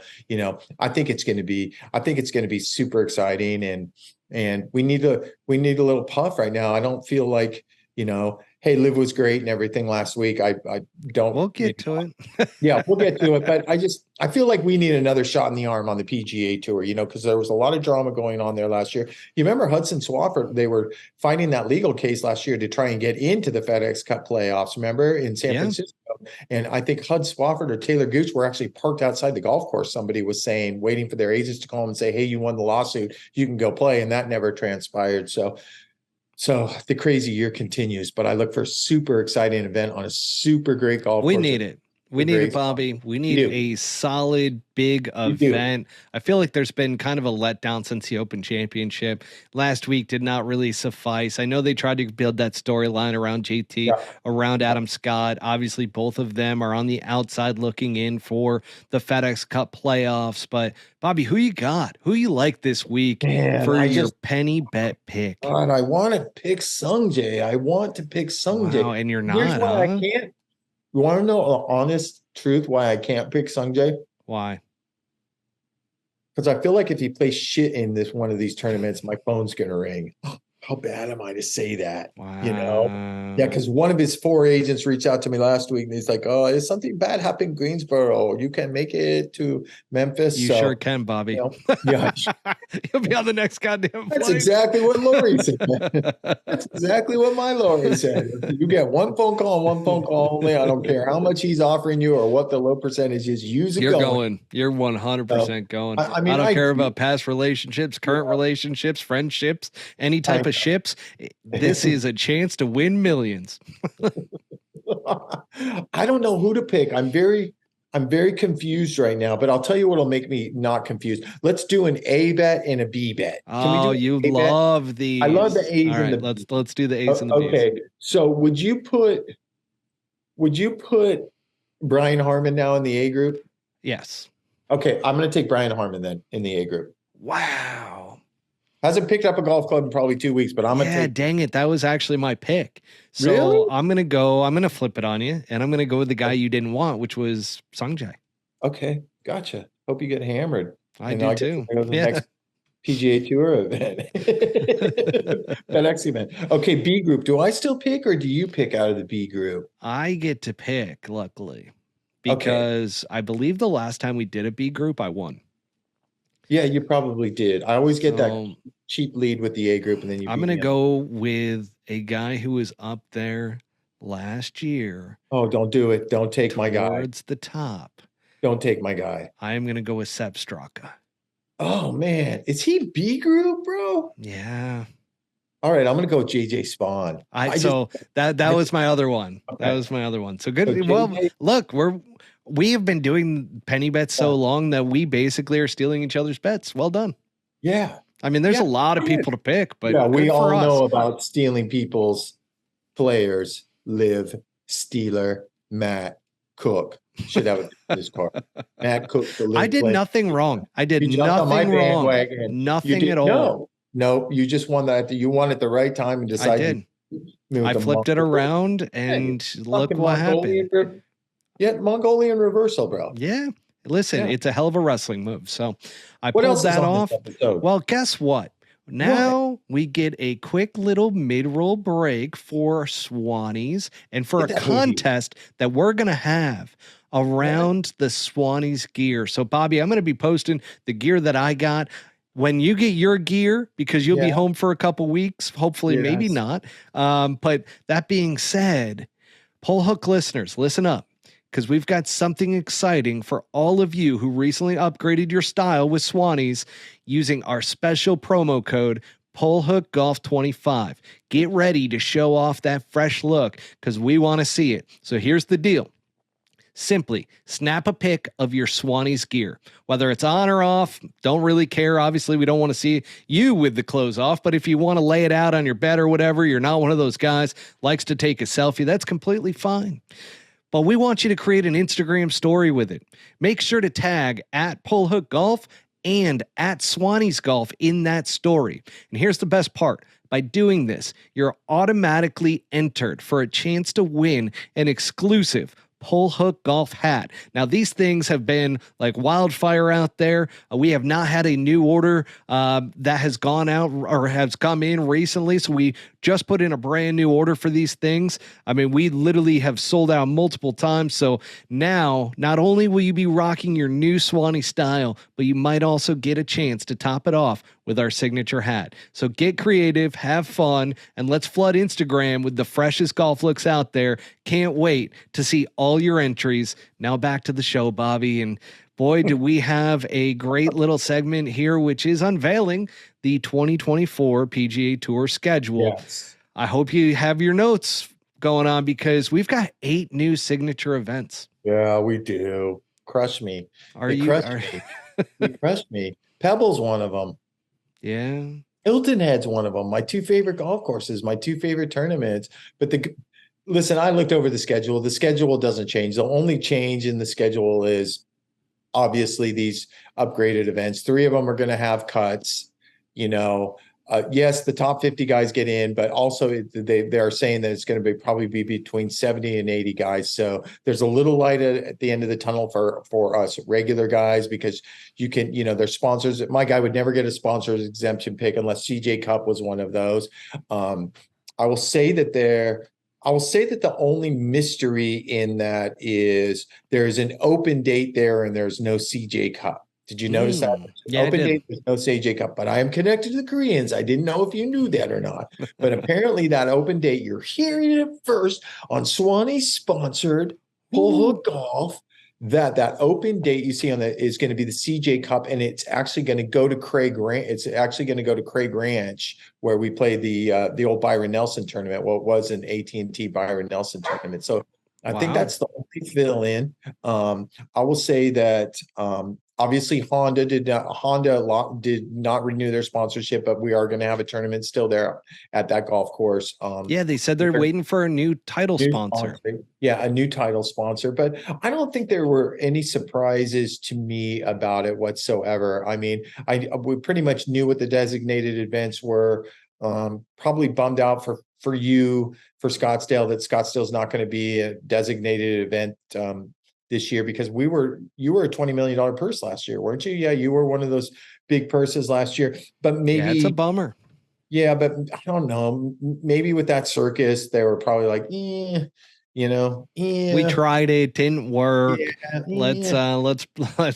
I think it's going to be super exciting, and we need a little puff right now. I don't feel like, hey, Liv was great and everything last week. I don't. We'll get to it. Yeah, we'll get to it. But I feel like we need another shot in the arm on the PGA Tour, because there was a lot of drama going on there last year. You remember Hudson Swafford? They were fighting that legal case last year to try and get into the FedEx Cup playoffs, remember, in San Francisco. And I think Hud Swafford or Taylor Gooch were actually parked outside the golf course, somebody was saying, waiting for their agents to call them and say, hey, you won the lawsuit, you can go play. And that never transpired. So the crazy year continues, but I look for a super exciting event on a super great golf course. We need it. We need it, Bobby. We need a solid big event. I feel like there's been kind of a letdown since the Open Championship. Last week did not really suffice. I know they tried to build that storyline around JT, around Adam Scott. Obviously, both of them are on the outside looking in for the FedEx Cup playoffs. But Bobby, who you got? Who you like this week for your penny bet pick? God, I want to pick Sungjae. I want to pick Sungjae. Wow, and you're not. Here's why I can't. You want to know the honest truth why I can't pick Sungjae? Why? Because I feel like if he plays shit in one of these tournaments, my phone's gonna ring. How bad am I to say that? Wow. You know? Yeah, because one of his 4 agents reached out to me last week and he's like, "Oh, is something bad happened in Greensboro? You can make it to Memphis." You sure can, Bobby. You know, yeah. You'll be on the next goddamn That's flight. exactly what Lori said. That's exactly what my Lori said. You get one phone call only. I don't care how much he's offering you or what the low percentage is. You're going. You're 100% going. I mean, I don't care about past relationships, current relationships, friendships, any type of ships. This is a chance to win millions. I don't know who to pick. I'm very confused right now, but I'll tell you what'll make me not confused. Let's do an A bet and a B bet. Oh, you love these. I love the A's and the B's. Let's do the A's and the B's. Okay. So would you put Brian Harmon now in the A group? Yes. Okay, I'm going to take Brian Harmon then in the A group. Wow. Hasn't picked up a golf club in probably 2 weeks, but I'm going to take. Dang it. That was actually my pick. So really? I'm going to flip it on you, and I'm going to go with the guy you didn't want, which was Sungjae. Okay. Gotcha. Hope you get hammered. I do too. Next PGA Tour event. FedEx event. Okay, B group. Do I still pick or do you pick out of the B group? I get to pick, luckily, because I believe the last time we did a B group, I won. Yeah, you probably did. I always get that cheap lead with the A group, and then I'm going to go with a guy who was up there last year. Oh, don't do it. Don't take my guy. Towards the top. Don't take my guy. I am going to go with Sepp Straka. Oh, man. Is he B group, bro? Yeah. All right, I'm going to go with JJ Spawn. That was my other one. Okay. That was my other one. So good. So well, look, we have been doing penny bets so long that we basically are stealing each other's bets. Well done. Yeah. I mean, there's a lot of people to pick, but we all know about stealing people's players. Liv, Steeler, Matt, Cook. Should have a Discord. Matt Cook. I did nothing wrong. I did nothing wrong. Nothing at all. No, you just won that. You won at the right time and decided. I did. I flipped it around and look what happened. Mongolian reversal, bro. Yeah. Listen, it's a hell of a wrestling move. So I pulled that off. Well, guess what? Now we get a quick little mid-roll break for Swannies and for a contest that we're going to have around the Swannies gear. So, Bobby, I'm going to be posting the gear that I got. When you get your gear, because you'll be home for a couple weeks, hopefully, maybe not. But that being said, Pull Hook listeners, listen up. Because we've got something exciting for all of you who recently upgraded your style with Swannies using our special promo code PullHookGolf25. Get ready to show off that fresh look because we want to see it. So here's the deal. Simply snap a pic of your Swannies gear, whether it's on or off. Don't really care. Obviously, we don't want to see you with the clothes off, but if you want to lay it out on your bed or whatever, you're not one of those guys likes to take a selfie. That's completely fine. But we want you to create an Instagram story with it. Make sure to tag at Pullhook Golf and at Swannies Golf in that story. And here's the best part. By doing this, you're automatically entered for a chance to win an exclusive Pull Hook Golf hat. Now, these things have been like wildfire out there. We have not had a new order that has gone out or has come in recently. So we just put in a brand new order for these things. I mean, we literally have sold out multiple times. So now, not only will you be rocking your new Swanee style, but you might also get a chance to top it off with our signature hat. So get creative, have fun, and let's flood Instagram with the freshest golf looks out there. Can't wait to see all your entries. Now back to the show, Bobby. And boy, do we have a great little segment here, which is unveiling the 2024 PGA Tour schedule. Yes. I hope you have your notes going on because we've got 8 new signature events. Yeah, we do. Crush me. Are you? They crushed me. Pebble's one of them. Yeah. Hilton Head's one of them. My 2 favorite golf courses, my 2 favorite tournaments. But listen, I looked over the schedule. The schedule doesn't change. The only change in the schedule is obviously these upgraded events. 3 of them are going to have cuts. Yes, the top 50 guys get in, but also they are saying that it's going to probably be between 70 and 80 guys. So there's a little light at the end of the tunnel for us regular guys, because you can, there's sponsors. My guy would never get a sponsor's exemption pick unless CJ Cup was one of those. I will say that the only mystery in that is there's an open date there and there's no CJ Cup. Did you notice that? Yeah, open date, there's no CJ Cup, but I am connected to the Koreans. I didn't know if you knew that or not, but apparently that open date, you're hearing it first on Swanee sponsored Pull Hook Golf. That open date you see on that is going to be the CJ Cup, and it's actually going to go to Craig Ranch. It's actually going to go to Craig Ranch, where we play the old Byron Nelson tournament. Well, it was an AT&T Byron Nelson tournament. So I think that's the only fill in. I will say that obviously Honda did not renew their sponsorship, but we are going to have a tournament still there at that golf course. Yeah, they said they're waiting for a new title sponsor. Yeah, a new title sponsor. But I don't think there were any surprises to me about it whatsoever. I mean, we pretty much knew what the designated events were. Probably bummed out for Scottsdale that Scottsdale's not going to be a designated event this year, because you were a $20 million purse last year, weren't you? Yeah, you were one of those big purses last year, but maybe it's a bummer. Yeah, but I don't know. Maybe with that circus, they were probably like, we tried it, didn't work. Let's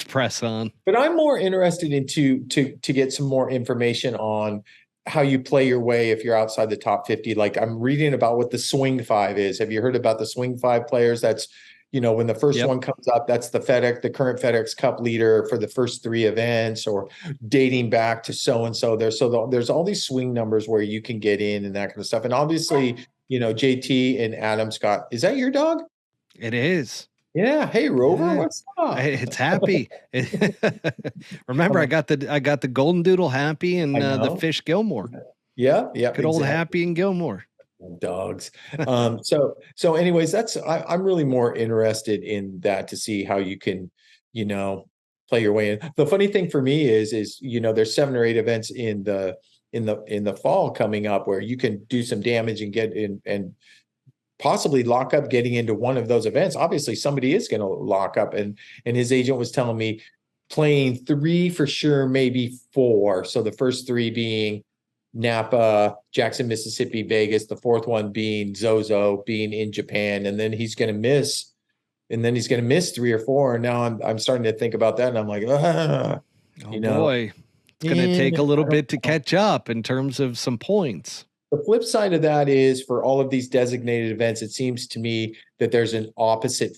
press on. But I'm more interested to get some more information on how you play your way if you're outside the top 50. Like, I'm reading about what the swing 5 is. Have you heard about the swing 5 players? That's, when the first one comes up, that's the current FedEx Cup leader for the first 3 events, or dating back to so-and-so. There's all these swing numbers where you can get in and that kind of stuff. And obviously, JT and Adam Scott, is that your dog? It is. Yeah. Hey, Rover, what's up? It's Happy. Remember, I got the Golden Doodle Happy and the Fish Gilmore. Yeah. Good old Happy and Gilmore. Dogs. So anyways, I'm really more interested in that, to see how you can, play your way in. The funny thing for me is there's 7 or 8 events in the fall coming up where you can do some damage and get in and possibly lock up getting into one of those events. Obviously somebody is going to lock up, and his agent was telling me playing 3 for sure, maybe 4. So the first 3 being Napa, Jackson, Mississippi, Vegas, the 4th one being Zozo, being in Japan, and then he's going to miss 3 or 4. And now I'm starting to think about that, and I'm like, boy, it's going to take a little bit to catch up in terms of some points. The flip side of that is, for all of these designated events, it seems to me that there's an opposite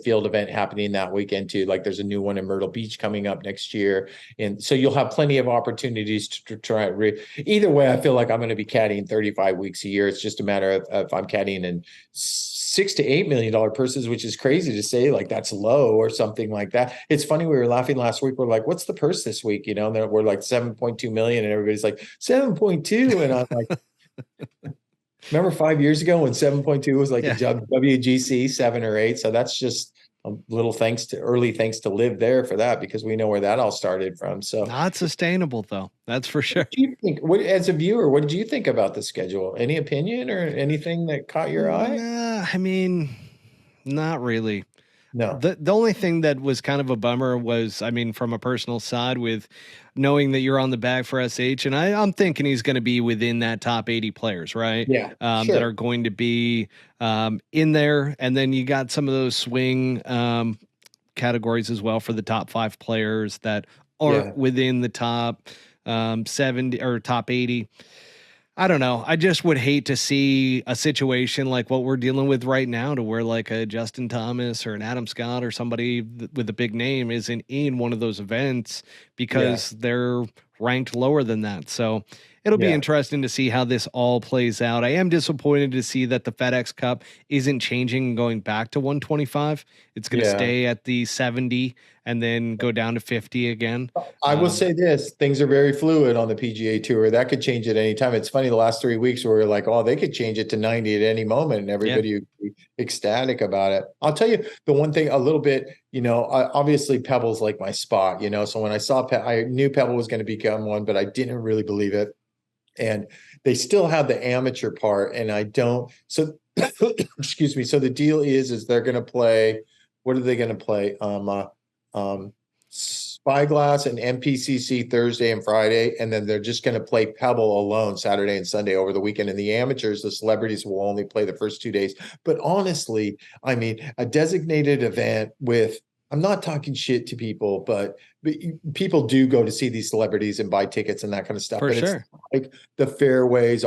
field event happening that weekend too. Like, there's a new one in Myrtle Beach coming up next year. And so you'll have plenty of opportunities to try. Either way, I feel like I'm going to be caddying 35 weeks a year. It's just a matter of if I'm caddying in $6 to $8 million purses, which is crazy to say, like that's low or something like that. It's funny. We were laughing last week. We're like, what's the purse this week? And then we're like 7.2 million, and everybody's like 7.2. And I'm like, remember 5 years ago when 7.2 was like a WGC 7 or 8? So that's just a little early thanks to Live there for that, because we know where that all started from. So not sustainable though. That's for sure. What do you think? As a viewer, what did you think about the schedule? Any opinion or anything that caught your eye? I mean, not really. No. The only thing that was kind of a bummer was, from a personal side, with knowing that you're on the bag for SH, and I'm thinking he's going to be within that top 80 players, right? Yeah. Sure. That are going to be in there. And then you got some of those swing categories as well for the top 5 players that are within the top 70 or top 80. I don't know. I just would hate to see a situation like what we're dealing with right now, to where like a Justin Thomas or an Adam Scott or somebody with a big name isn't in one of those events because they're ranked lower than that. So it'll be interesting to see how this all plays out. I am disappointed to see that the FedEx Cup isn't changing and going back to 125. It's going to stay at the 70 and then go down to 50 again. I will say this, things are very fluid on the PGA Tour. That could change at any time. It's funny, the last 3 weeks where we're like, oh, they could change it to 90 at any moment, and everybody would be ecstatic about it. I'll tell you the one thing a little bit, obviously Pebble's like my spot, so when I saw I knew Pebble was going to become one, but I didn't really believe it. And they still have the amateur part, and I don't. So, excuse me. So the deal is they're going to play. What are they going to play? Spyglass and MPCC Thursday and Friday, and then they're just going to play Pebble alone Saturday and Sunday over the weekend. And the amateurs, the celebrities, will only play the first 2 days. But honestly, I mean, a designated event with. I'm not talking shit to people, but people do go to see these celebrities and buy tickets and that kind of stuff. For sure. It's like the fairways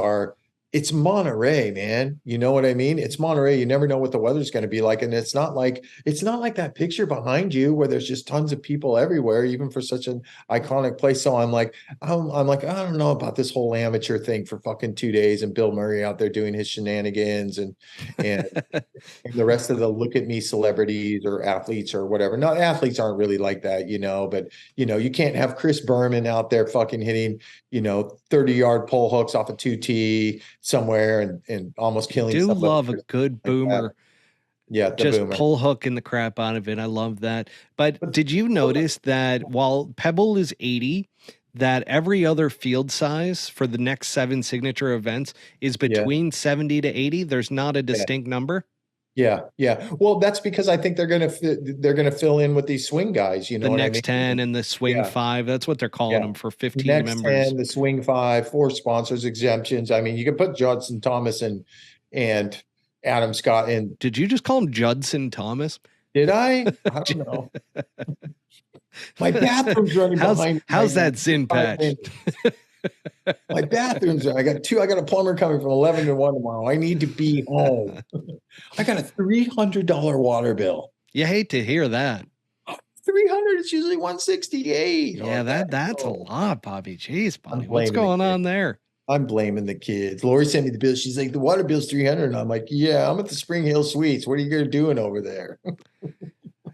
it's Monterey, man. You know what I mean? It's Monterey. You never know what the weather's going to be like. And it's not like that picture behind you where there's just tons of people everywhere, even for such an iconic place. So I'm like, I don't know about this whole amateur thing for fucking 2 days, and Bill Murray out there doing his shenanigans and the rest of the look at me celebrities or athletes or whatever. No, athletes aren't really like that, but you can't have Chris Berman out there fucking hitting, 30-yard pole hooks off a 2T somewhere and almost killing. I do love a good boomer. Yeah, just boomer. pull hooking the crap out of it. I love that. But did you notice that while Pebble is 80, that every other field size for the next 7 signature events is between 70 to 80? There's not a distinct number. Yeah. Well, that's because I think they're gonna fill in with these swing guys. The next 10 and the swing 5. That's what they're calling them for 15 next members. 10, the swing 5, 4 sponsors, exemptions. I mean, you can put Judson Thomas and Adam Scott in. Did you just call him Judson Thomas? Did I? I don't know. My bathroom's running behind. How's that Zin patch? My bathroom's. I got a plumber coming from 11 to 1 tomorrow. I need to be home. I got a $300 water bill. You hate to hear that. 300. It's usually 168. Yeah, that's a lot, Bobby. Jeez, Bobby, what's going on there? I'm blaming the kids. Lori sent me the bill. She's like, the water bill's 300. And I'm like, yeah, I'm at the Spring Hill Suites. What are you doing over there?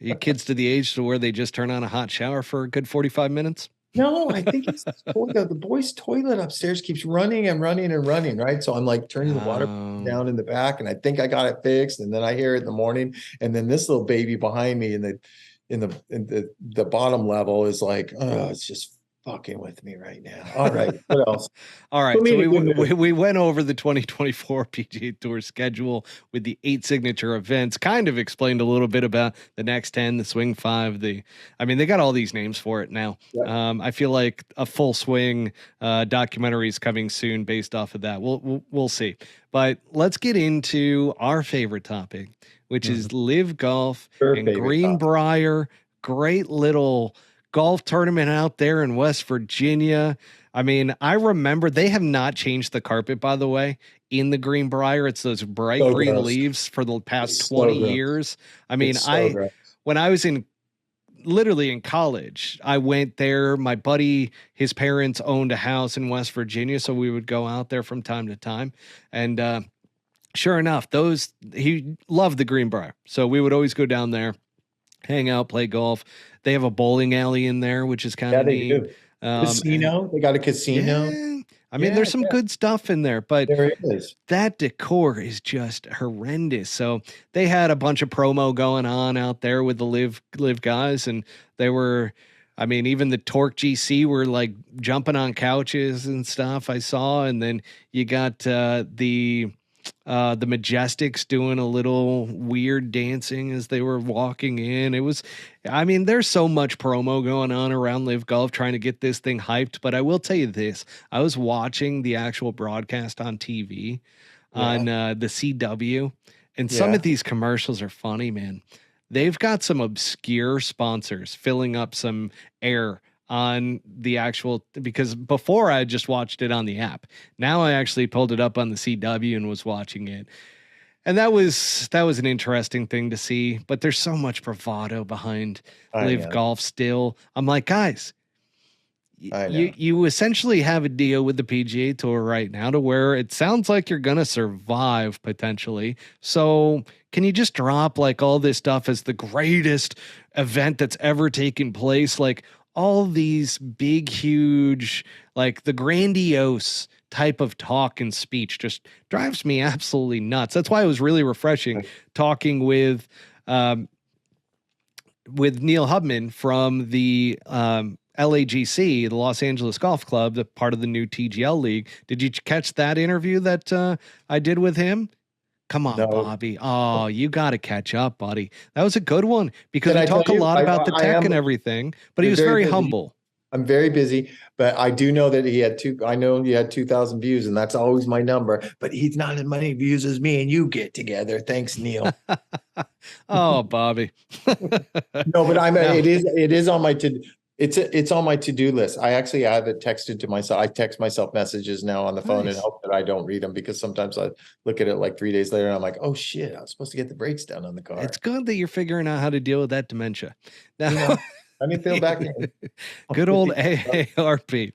Your kids to the age to where they just turn on a hot shower for a good 45 minutes? No, I think it's the boys' toilet upstairs keeps running and running and running, right? So I'm like turning the water down in the back, and I think I got it fixed, and then I hear it in the morning, and then this little baby behind me in the bottom level is like, oh, it's just fucking with me right now. All right, what else? All right, so we went over the 2024 PGA Tour schedule with the 8 signature events, kind of explained a little bit about the next 10, the swing 5, they got all these names for it now. Yeah. I feel like a full swing documentary is coming soon based off of that. We'll see. But let's get into our favorite topic, which is Live Golf and Greenbrier. Great little golf tournament out there in West Virginia. I mean, I remember they have not changed the carpet, by the way, in the Greenbrier. It's those bright green leaves for the past 20 years. I mean, when I was literally in college, I went there. My buddy, his parents owned a house in West Virginia, so we would go out there from time to time. And sure enough, he loved the Greenbrier. So we would always go down there, hang out, play golf. They have a bowling alley in there, which is kind of neat. Casino. They got a casino. Yeah, I mean, there's some good stuff in there, but there is. That decor is just horrendous. So they had a bunch of promo going on out there with the live guys, and they were, I mean, even the Torque GC were like jumping on couches and stuff I saw. And then you got the Majestics doing a little weird dancing as they were walking in. There's so much promo going on around Live Golf trying to get this thing hyped. But I will tell you this, I was watching the actual broadcast on TV on the CW, and some of these commercials are funny, man. They've got some obscure sponsors filling up some air on the actual, because before I just watched it on the app. Now I actually pulled it up on the CW and was watching it. And that was an interesting thing to see, but there's so much bravado behind Live Golf still. I'm like, guys, I know. You essentially have a deal with the PGA Tour right now to where it sounds like you're going to survive potentially. So can you just drop like all this stuff as the greatest event that's ever taken place? Like all these big, huge, like the grandiose type of talk and speech just drives me absolutely nuts. That's why it was really refreshing talking with Neil Hubman from the LAGC, the Los Angeles Golf Club, the part of the new TGL League. Did you catch that interview that I did with him? Come on, No. Bobby. Oh, you got to catch up, buddy. That was a good one because Can we I talk a tell you, lot about the tech and am everything, but he was very busy. humble. I'm very busy, but I do know that I know he had 2,000 views, and that's always my number, but he's not as many views as me and you get together. Thanks, Neil. Oh, Bobby. No, but it is on my it's on my to-do list. I actually have it texted to myself. I text myself messages now on the phone and hope that I don't read them, because sometimes I look at it like 3 days later and I'm like, oh shit, I was supposed to get the brakes done on the car. It's good that you're figuring out how to deal with that dementia. Now, let me feel back in. Good old AARP.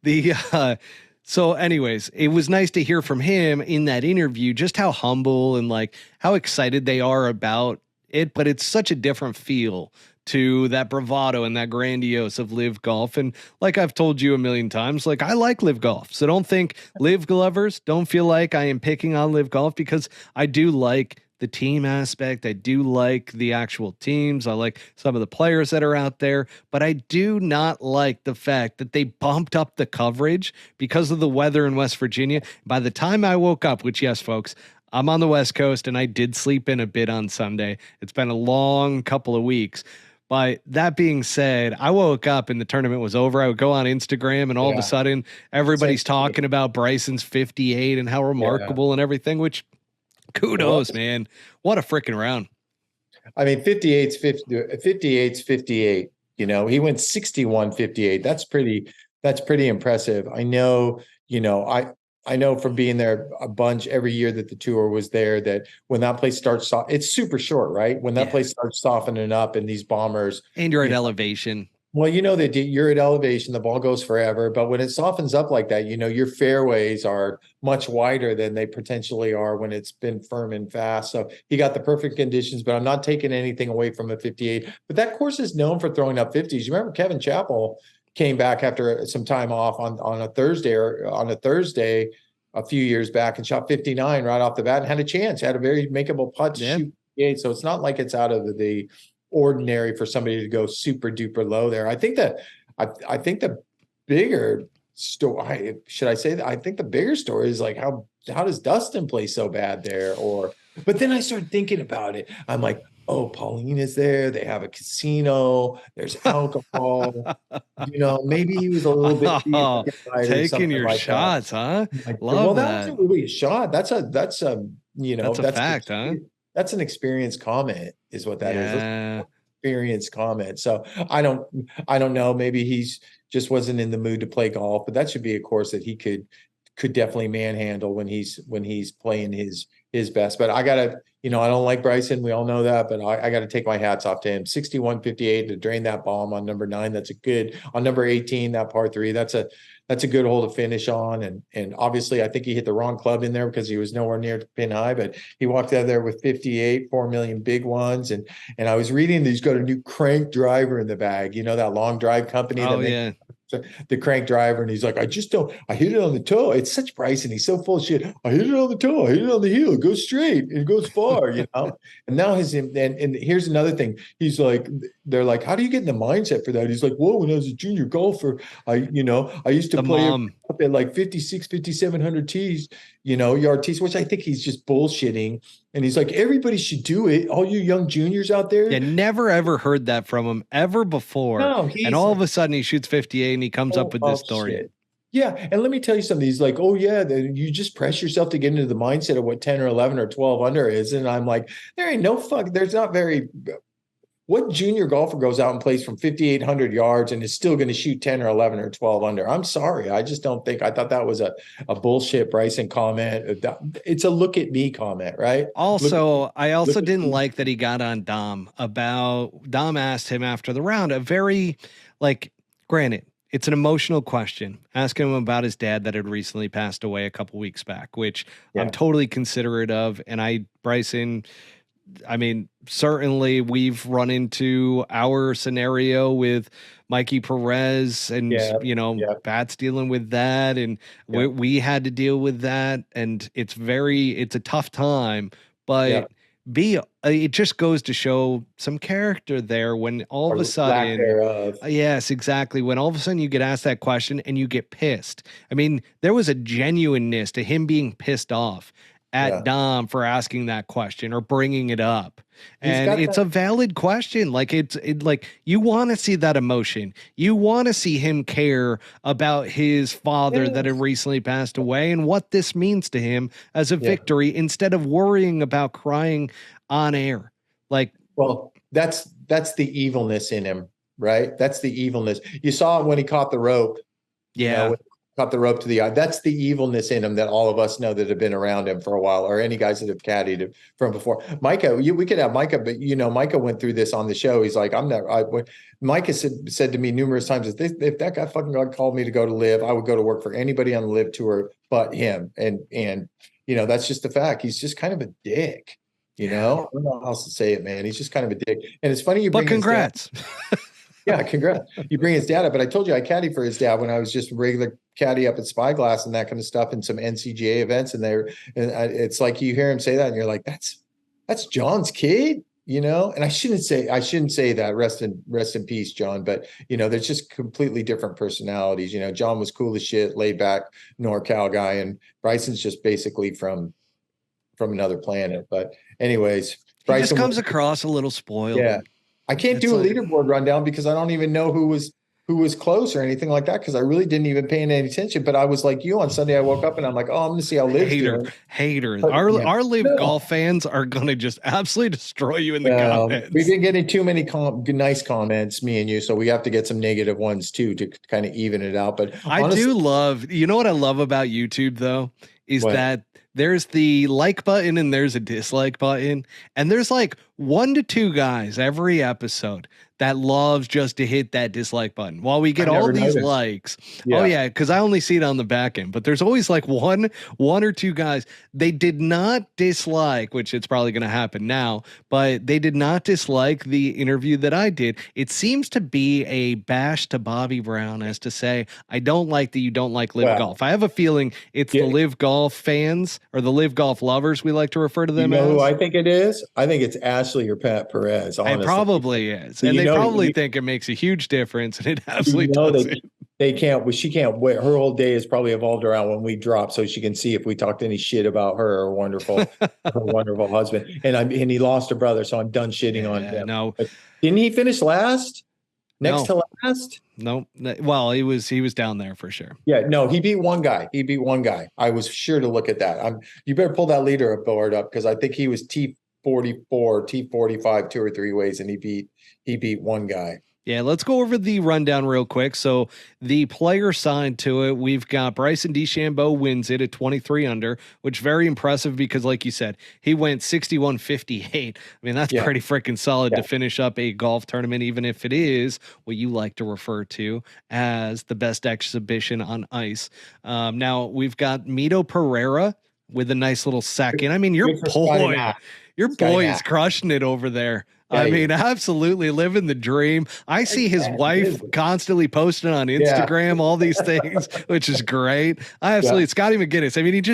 59. So anyways, it was nice to hear from him in that interview, just how humble and like how excited they are about it, but it's such a different feel to that bravado and that grandiose of live golf. And like I've told you a million times, like I like live golf. So don't think live lovers, don't feel like I am picking on live golf, because I do like the team aspect. I do like the actual teams. I like some of the players that are out there, but I do not like the fact that they bumped up the coverage because of the weather in West Virginia. By the time I woke up, which yes, folks, I'm on the West Coast and I did sleep in a bit on Sunday. It's been a long couple of weeks. But that being said, I woke up and the tournament was over. I would go on Instagram and all of a sudden everybody's talking about Bryson's 58 and how remarkable and everything, which kudos, man. What a freaking round. I mean, 58's 58's 58. You know, he went 61-58. That's pretty impressive. I know, I know from being there a bunch every year that the tour was there, that when that place starts, it's super short, right? When that place starts softening up and these bombers. And you're at elevation. Well, that you're at elevation, the ball goes forever. But when it softens up like that, your fairways are much wider than they potentially are when it's been firm and fast. So he got the perfect conditions, but I'm not taking anything away from a 58. But that course is known for throwing up 50s. You remember Kevin Chappell came back after some time off on a Thursday a few years back and shot 59 right off the bat and had a chance, had a very makeable putt to shoot 58. So it's not like it's out of the ordinary for somebody to go super duper low there. I think the bigger story, should I say that? I think the bigger story is like how does Dustin play so bad there? But then I started thinking about it. I'm like, oh, Pauline is there. They have a casino. There's alcohol. Maybe he was a little bit taking your like shots, that. Huh? Love that. That wasn't really a shot. That's a fact, huh? That's an experienced comment, is what that is. Experienced comment. So I don't know. Maybe he's just wasn't in the mood to play golf, but that should be a course that he could definitely manhandle when he's playing his best. But I gotta, I don't like Bryson. We all know that, but I got to take my hats off to him. 61-58 to drain that bomb on number 9. On number 18, that par 3. That's a good hole to finish on. And obviously I think he hit the wrong club in there because he was nowhere near pin high, but he walked out there with 58, 4 million big ones. And I was reading that he's got a new crank driver in the bag, that long drive company. The crank driver, and he's like, I hit it on the toe. It's such Bryson. He's so full of shit. I hit it on the toe. I hit it on the heel. It goes straight. It goes far, And now and here's another thing. He's like, they're like, how do you get in the mindset for that? He's like, whoa, when I was a junior golfer, I used to play up at like 56, 5,700 tees, yard tees, which I think he's just bullshitting. And he's like, everybody should do it. All you young juniors out there. Yeah, never ever heard that from him ever before. No, and all of a sudden he shoots 58 and he comes up with this story. Shit. Yeah. And let me tell you something. He's like, oh yeah, you just press yourself to get into the mindset of what 10 or 11 or 12 under is. And I'm like, there ain't no what junior golfer goes out and plays from 5,800 yards and is still going to shoot 10 or 11 or 12 under? I'm sorry. I just don't think. I thought that was a bullshit Bryson comment. It's a look at me comment, right? Also, I didn't like that he got on Dom asked him after the round, granted, It's an emotional question. Asking him about his dad that had recently passed away a couple weeks back, which I'm totally considerate of. And Bryson, I mean, certainly we've run into our scenario with Mikey Perez and, Pat's dealing with that. And we had to deal with that. And it's a tough time, but it just goes to show some character there when all of a sudden, yes, exactly. When all of a sudden you get asked that question and you get pissed. I mean, there was a genuineness to him being pissed off at Dom for asking that question or bringing it up. And it's a valid question. Like like you want to see that emotion. You want to see him care about his father that had recently passed away and what this means to him as a victory instead of worrying about crying on air. Like, well, that's the evilness in him, right? That's the evilness. You saw it when he caught the rope. Yeah. Caught the rope to the eye. That's the evilness in him that all of us know that have been around him for a while, or any guys that have caddied from before. Micah, we could have Micah, but Micah went through this on the show. He's like, Micah said to me numerous times, if that guy fucking called me to go to live, I would go to work for anybody on the live tour but him. And that's just the fact. He's just kind of a dick. I don't know how else to say it, man. He's just kind of a dick. And it's funny but congrats. Yeah, congrats. You bring his dad up, but I told you I caddied for his dad when I was just a regular caddy up at Spyglass and that kind of stuff, and some NCGA events. And it's like you hear him say that, and you're like, that's John's kid, And I shouldn't say that. Rest in peace, John. But there's just completely different personalities. John was cool as shit, laid back NorCal guy, and Bryson's just basically from another planet. But anyways, Bryson just comes across a little spoiled. Yeah. I can't do a leaderboard rundown because I don't even know who was close or anything like that, because I really didn't even pay any attention. But I was like you on Sunday. I woke up and I'm like, I'm going to see how Liv's doing. Hater. Our Liv golf fans are going to just absolutely destroy you in the comments. We've been getting too many nice comments, me and you, so we have to get some negative ones too to kind of even it out. But I do love. What I love about YouTube though is that there's the like button and there's a dislike button, and there's like 1 to 2 guys every episode that loves just to hit that dislike button while we get all these likes. Yeah. Oh yeah. Cause I only see it on the back end, but there's always like one or 2 guys. They did not dislike, which it's probably going to happen now, but they did not dislike the interview that I did. It seems to be a bash to Bobby Brown as to say, I don't like that you don't like live golf. I have a feeling it's the live golf fans or the live golf lovers. We like to refer to them as. Who I think it is? I think it's Ashley or Pat Perez. Honestly. It probably is. And they probably think it makes a huge difference, and it absolutely doesn't. They can't. She can't wait. Her whole day is probably evolved around when we drop, so she can see if we talked any shit about her wonderful husband. And he lost a brother, so I'm done shitting on him. No, but didn't he finish last? Next to last? No. Well, he was down there for sure. Yeah. No, he beat one guy. I was sure to look at that. You better pull that leaderboard up because I think he was T44, T45, 2 or 3 ways, and he beat one guy. Yeah, let's go over the rundown real quick. So the player side to it, we've got Bryson DeChambeau wins it at 23 under, which very impressive because, like you said, he went 61-58. I mean, that's pretty freaking solid to finish up a golf tournament, even if it is what you like to refer to as the best exhibition on ice. Now we've got Mito Pereira with a nice little second. I mean, your boy is crushing it over there. I mean, absolutely living the dream. I see his wife constantly posting on Instagram, all these things, which is great. I absolutely, Scotty McGinnis. I mean,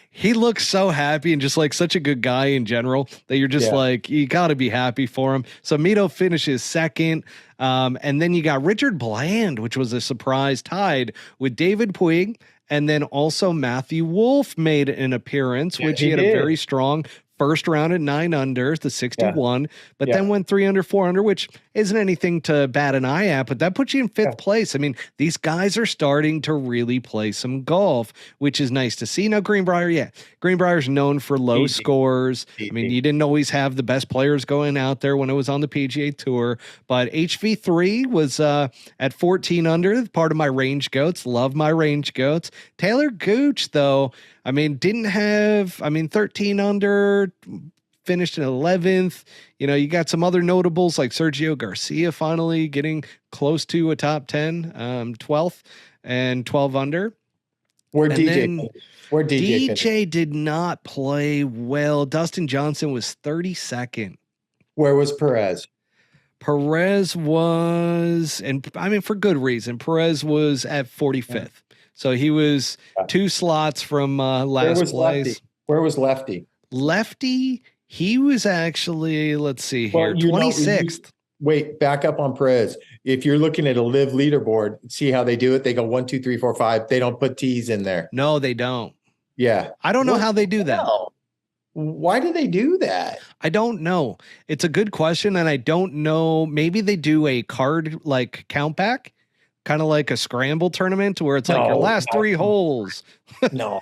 he looks so happy and just like such a good guy in general that you're just like, you got to be happy for him. So Mito finishes second. And then you got Richard Bland, which was a surprise, tied with David Puig. And then also Matthew Wolff made an appearance, which he had a very strong first round at 9 under, the 61, but then went 3 under, 4 under, which isn't anything to bat an eye at, but that puts you in 5th place. I mean, these guys are starting to really play some golf, which is nice to see. Now, Greenbrier's known for low scores. I mean, you didn't always have the best players going out there when it was on the PGA Tour, but HV3 was at 14 under, part of my range goats. Love my range goats. Taylor Gooch, though, I mean, 13 under, finished in 11th. You know, you got some other notables like Sergio Garcia finally getting close to a top 10, 12th and 12 under. Where DJ did not play well. Dustin Johnson was 32nd. Where was Perez? Perez was, and I mean, for good reason, Perez was at 45th. So he was 2 slots from last place. Where was Lefty? Lefty, he was actually, let's see here, 26th. Wait, back up on Perez. If you're looking at a live leaderboard, see how they do it? They go 1, 2, 3, 4, 5. They don't put T's in there. No, they don't. Yeah. I don't know how they do that. Why do they do that? I don't know. It's a good question, and I don't know. Maybe they do a card like count back, kind of like a scramble tournament where it's like your last 3 holes. No.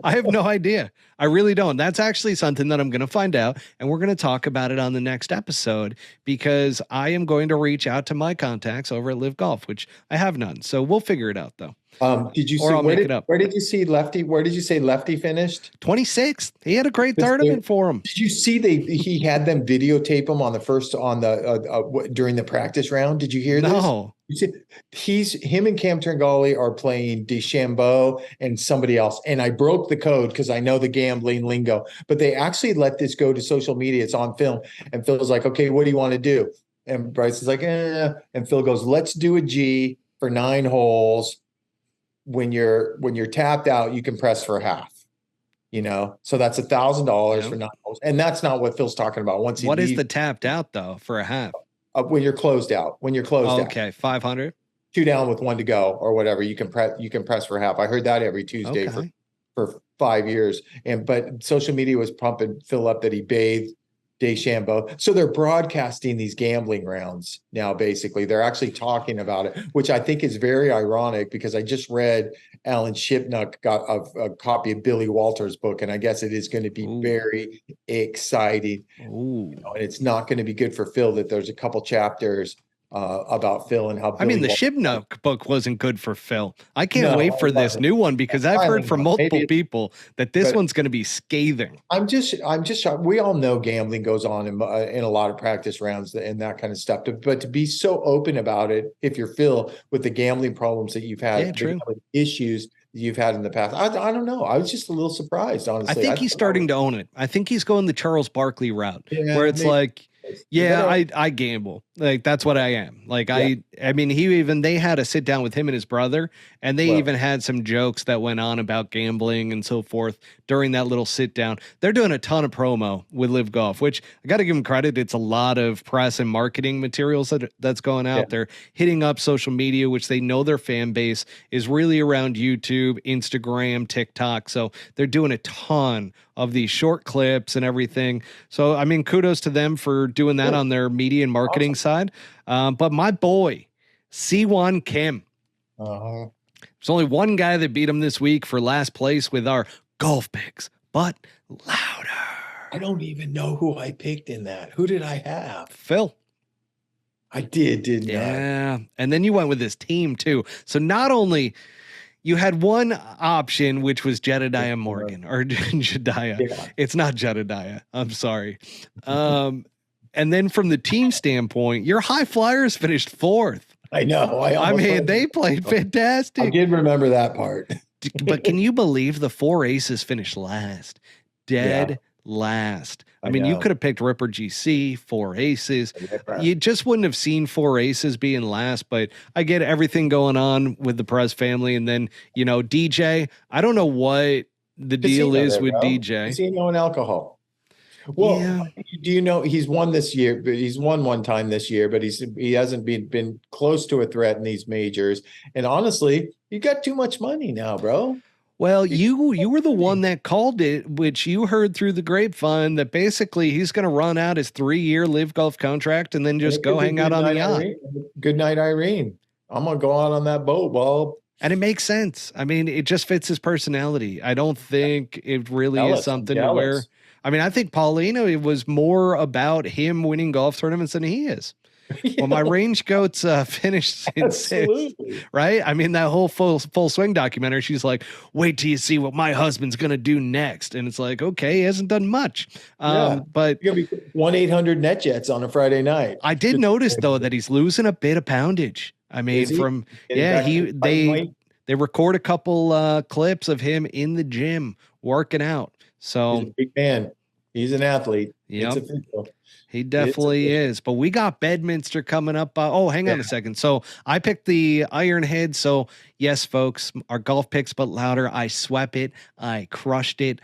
I have no idea. I really don't. That's actually something that I'm going to find out, and we're going to talk about it on the next episode because I am going to reach out to my contacts over at Live Golf, which I have none. So we'll figure it out, though. Did you see where did you see Lefty? Where did you say Lefty finished? 26th. He had a great tournament for him. Did you see he had them videotape him on the during the practice round? Did you hear this? No. You see, him and Cam Tringali are playing DeChambeau and somebody else. And I broke the code because I know the gambling lingo, but they actually let this go to social media. It's on film. And Phil's like, okay, what do you want to do? And Bryce is like, eh. And Phil goes, let's do a G for 9 holes. When you're tapped out, you can press for half, you know? So that's $1,000 for 9 holes. And that's not what Phil's talking about. What is the tapped out though for a half? When you're closed out, out. Okay. 500, 2 down with 1 to go or whatever. You can press for half. I heard that every Tuesday for 5 years. But social media was pumping Phil up that he bathed DeChambeau. So they're broadcasting these gambling rounds now. Basically, they're actually talking about it, which I think is very ironic because I just read Alan Shipnuck got a copy of Billy Walters' book, and I guess it is going to be very exciting. You know, and it's not going to be good for Phil that there's a couple chapters about Phil and how Billy the Shipnuck book wasn't good for Phil. I can't wait for this new one because I've heard from multiple people that this one's going to be scathing. I'm just shocked. We all know gambling goes on in a lot of practice rounds and that kind of stuff. But to be so open about it, if you're Phil, with the gambling problems that you've had, the issues you've had in the past, I don't know. I was just a little surprised, honestly. I think he's starting to own it. I think he's going the Charles Barkley route, where it's like, I gamble. Like, that's what I am. Like, I mean, they had a sit down with him and his brother, and they even had some jokes that went on about gambling and so forth during that little sit down. They're doing a ton of promo with Live Golf, which I got to give them credit. It's a lot of press and marketing materials that's going out. They're hitting up social media, which they know their fan base is really around YouTube, Instagram, TikTok. So they're doing a ton of these short clips and everything. So, I mean, kudos to them for doing that on their media and marketing side. But my boy, Siwon Kim, there's only one guy that beat him this week for last place with our golf picks, but louder. I don't even know who I picked in that. Who did I have? Phil. I didn't I? Yeah. And then you went with this team too. So not only you had one option, which was Jedediah Morgan or Jedediah. Yeah. It's not Jedediah. I'm sorry. And then from the team standpoint, your high flyers finished 4th. I know. I mean, they played fantastic. I did remember that part. But can you believe the 4 aces finished last? Dead last. I mean, you could have picked Ripper GC, 4 aces. You just wouldn't have seen 4 aces being last, but I get everything going on with the Perez family. And then, you know, DJ, I don't know what the deal is with DJ. Casino and alcohol. Well, do you know he's won this year? But he's won one time this year, but he hasn't been close to a threat in these majors. And honestly, you got too much money now, bro. Well, you were the one that called it, which you heard through the grapevine that basically he's going to run out his 3-year Live Golf contract and then just go hang out on the yacht. Good night, Irene. I'm going to go out on that boat, Bob. And it makes sense. I mean, it just fits his personality. I don't think it really is something where, I mean, I think Paulino, it was more about him winning golf tournaments than he is. Well, my range goats finished in sixth, right? I mean, that whole full swing documentary, she's like, wait till you see what my husband's going to do next. And it's like, okay, he hasn't done much. But you're going to be 1-800 NetJets on a Friday night. I did notice though that he's losing a bit of poundage. I mean, they record a couple clips of him in the gym working out. So he's a big man. He's an athlete. Yep. He definitely is. But we got Bedminster coming up. Hang on a second. So I picked the Ironhead. So yes, folks, our golf picks, but louder. I swept it. I crushed it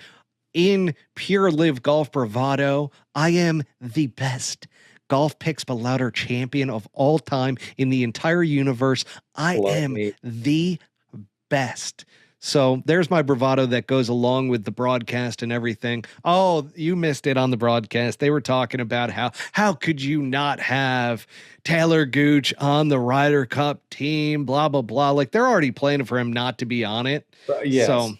in pure live golf bravado. I am the best golf picks, but louder champion of all time in the entire universe. I am the best. So there's my bravado that goes along with the broadcast and everything. Oh, you missed it on the broadcast. They were talking about how could you not have Taylor Gooch on the Ryder Cup team, blah, blah, blah. Like they're already planning for him not to be on it. Yes. So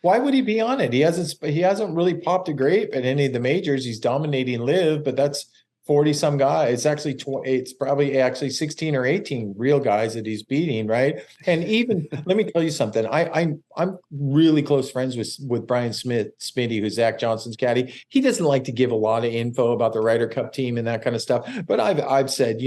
why would he be on it? He hasn't really popped a grape at any of the majors. He's dominating live, but that's 40 some guys. It's probably actually 16 or 18 real guys that he's beating, right? And even let me tell you something. I'm really close friends with Brian Smitty, who's Zach Johnson's caddy. He doesn't like to give a lot of info about the Ryder Cup team and that kind of stuff. But I've said,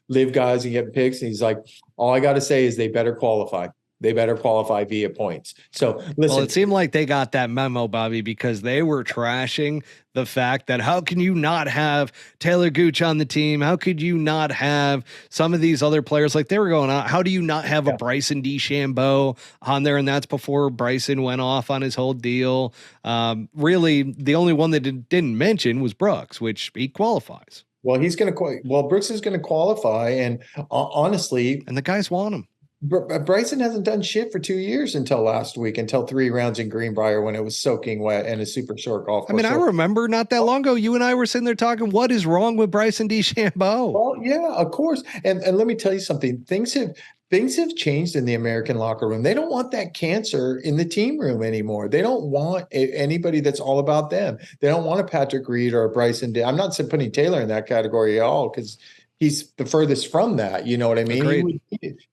live guys and get picks. And he's like, all I got to say is they better qualify. They better qualify via points. So listen. Well, it seemed like they got that memo, Bobby, because they were trashing the fact that how can you not have Taylor Gooch on the team? How could you not have some of these other players? Like they were going out. How do you not have a Bryson DeChambeau on there? And that's before Bryson went off on his whole deal. Really, the only one that didn't mention was Brooks, which he qualifies. Well, Brooks is going to qualify. And honestly, and the guys want him. Bryson hasn't done shit for 2 years until last week, until 3 rounds in Greenbrier when it was soaking wet and a super short golf course. I mean, I remember not that long ago, you and I were sitting there talking, what is wrong with Bryson DeChambeau? Well, yeah, of course. And let me tell you something. Things have changed in the American locker room. They don't want that cancer in the team room anymore. They don't want anybody that's all about them. They don't want a Patrick Reed or a Bryson. I'm not putting Taylor in that category at all because he's the furthest from that. You know what I mean?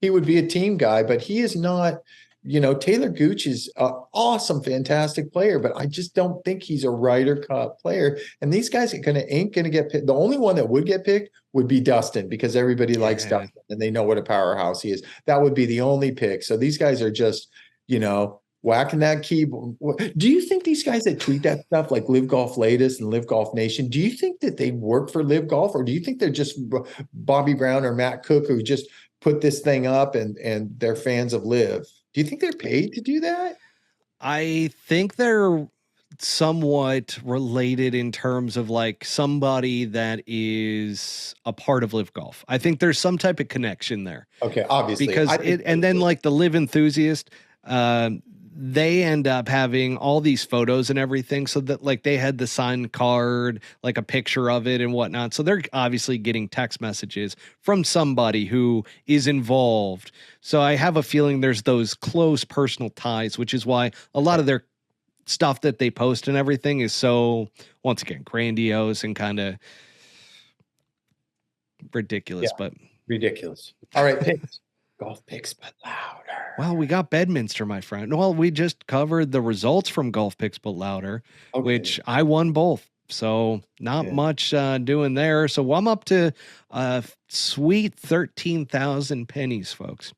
He would be a team guy, but he is not, Taylor Gooch is an awesome, fantastic player, but I just don't think he's a Ryder Cup player. And these guys ain't going to get picked. The only one that would get picked would be Dustin because everybody likes Dustin and they know what a powerhouse he is. That would be the only pick. So these guys are just, whacking that keyboard. Do you think these guys that tweet that stuff like Live Golf Latest and Live Golf Nation, do you think that they work for Live Golf, or do you think they're just Bobby Brown or Matt Cook who just put this thing up and they're fans of Live? Do you think they're paid to do that? I think they're somewhat related in terms of like somebody that is a part of Live Golf. I think there's some type of connection there. Okay, obviously. Because and then like the Live enthusiast, they end up having all these photos and everything, so that like they had the signed card, like a picture of it and whatnot. So they're obviously getting text messages from somebody who is involved. So I have a feeling there's those close personal ties, which is why a lot of their stuff that they post and everything is so, once again, grandiose and kind of ridiculous, but ridiculous. All right. Picks. Golf picks, but louder. Well, we got Bedminster, my friend. Well, we just covered the results from Golf Picks, but louder, which I won both. So not much doing there. So I'm up to sweet 13,000 pennies, folks.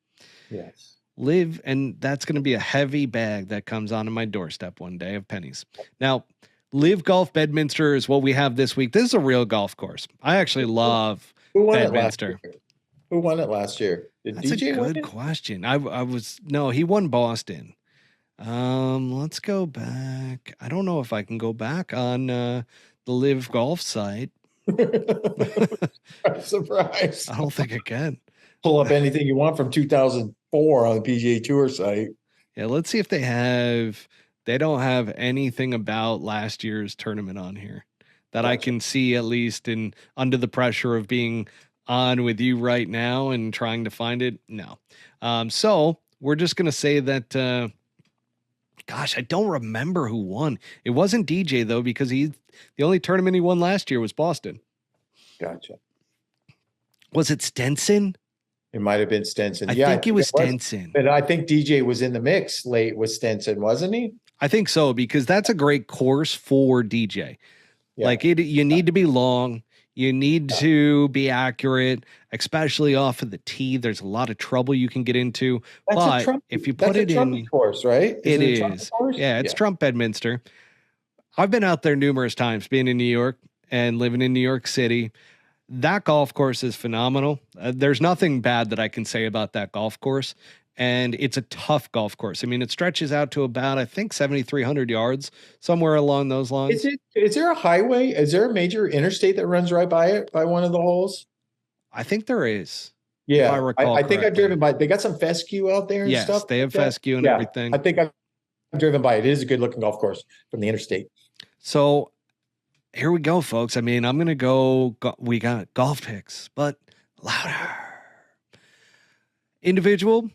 Yes. Live, and that's going to be a heavy bag that comes onto my doorstep one day of pennies. Now, Live Golf Bedminster is what we have this week. This is a real golf course. I actually love Bedminster. Who won it last year? That's DJ a good question. He won Boston. Let's go back. I don't know if I can go back on the Live Golf site. Surprise. I don't think I can. Pull up anything you want from 2004 on the PGA Tour site. Yeah, let's see if they don't have anything about last year's tournament on here that I can see, at least in under the pressure of being on with you right now and trying to find it. No. So we're just going to say that, gosh, I don't remember who won. It wasn't DJ though, because the only tournament he won last year was Boston. Gotcha. Was it Stenson? It might have been Stenson. I think it was Stenson. But I think DJ was in the mix late with Stenson, wasn't he? I think so, because that's a great course for DJ. Yeah. Like you need to be long. You need to be accurate, especially off of the tee. There's a lot of trouble you can get into. But if you put it in course, right? It is. Yeah, it's Trump Bedminster. I've been out there numerous times, being in New York and living in New York City. That golf course is phenomenal. There's nothing bad that I can say about that golf course. And it's a tough golf course. I mean, it stretches out to about, I think, 7,300 yards, somewhere along those lines. Is there a highway? Is there a major interstate that runs right by it, by one of the holes? I think there is. Yeah, I think I've driven by. They got some fescue out there and stuff. Yes, they have fescue and everything. I think I've driven by it. It is a good looking golf course from the interstate. So here we go, folks. I mean, I'm going to go. We got golf picks, but louder. Individual.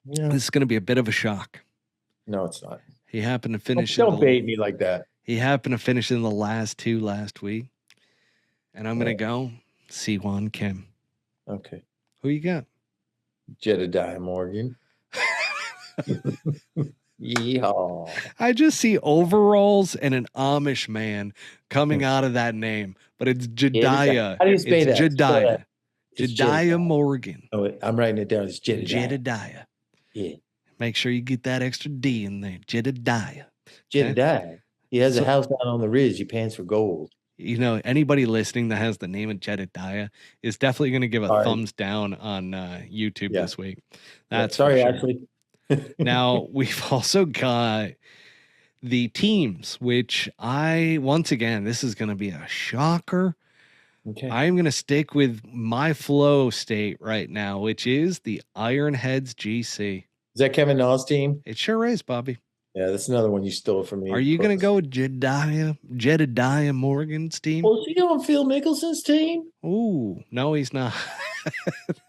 Yeah. This is going to be a bit of a shock. No, it's not. He happened to finish. Don't bait me like that. He happened to finish in the last two last week. And I'm going to go Siwon Kim. Okay. Who you got? Jedediah Morgan. Yeehaw. I just see overalls and an Amish man coming out of that name, but it's Jedediah. How do you spell that? Jedediah. Jedediah Morgan. Oh, I'm writing it down. It's Jedediah. Jedediah. Yeah. Make sure you get that extra D in there. Jedediah. Jedediah. Okay? He has a house down on the ridge. He pants for gold. You know, anybody listening that has the name of Jedediah is definitely going to give a thumbs down on YouTube this week. That's sorry, sure. Ashley. Now, we've also got the teams, which once again, this is going to be a shocker. Okay. I'm going to stick with my flow state right now, which is the Ironheads GC. Is that Kevin Na's team? It sure is, Bobby. Yeah, that's another one you stole from me. Are you going to go with Jedediah Morgan's team? Well, is he on Phil Mickelson's team? Ooh, no, he's not.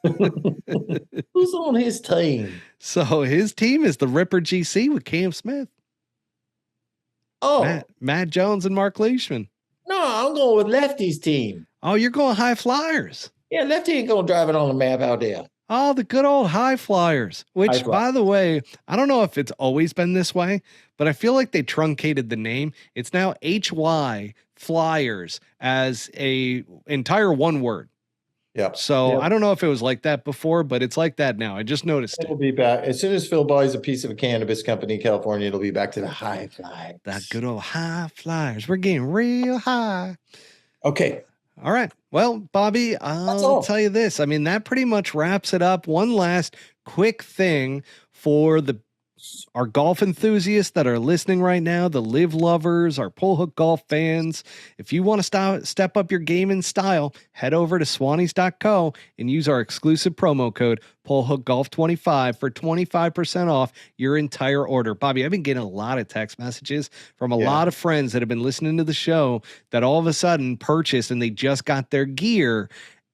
Who's on his team? So his team is the Ripper GC with Cam Smith. Oh. Matt Jones and Mark Leishman. No, I'm going with Lefty's team. Oh, you're going High Flyers. Yeah, Lefty ain't going to drive it on the map out there. Oh, the good old High Flyers, which, by the way, I don't know if it's always been this way, but I feel like they truncated the name. It's now HY Flyers as a entire one word. Yeah. So I don't know if it was like that before, but it's like that now. I just noticed it'll be back. As soon as Phil buys a piece of a cannabis company in California, it'll be back to the High Flyers. That good old High Flyers. We're getting real high. Okay. All right. Well, Bobby, I'll tell you this. I mean, that pretty much wraps it up. One last quick thing for our golf enthusiasts that are listening right now, the live lovers, our pull hook golf fans. If you want to step up your game in style, head over to swannies.co and use our exclusive promo code pullhookgolf25 for 25% off your entire order. Bobby, I've been getting a lot of text messages from a lot of friends that have been listening to the show that all of a sudden purchased and they just got their gear.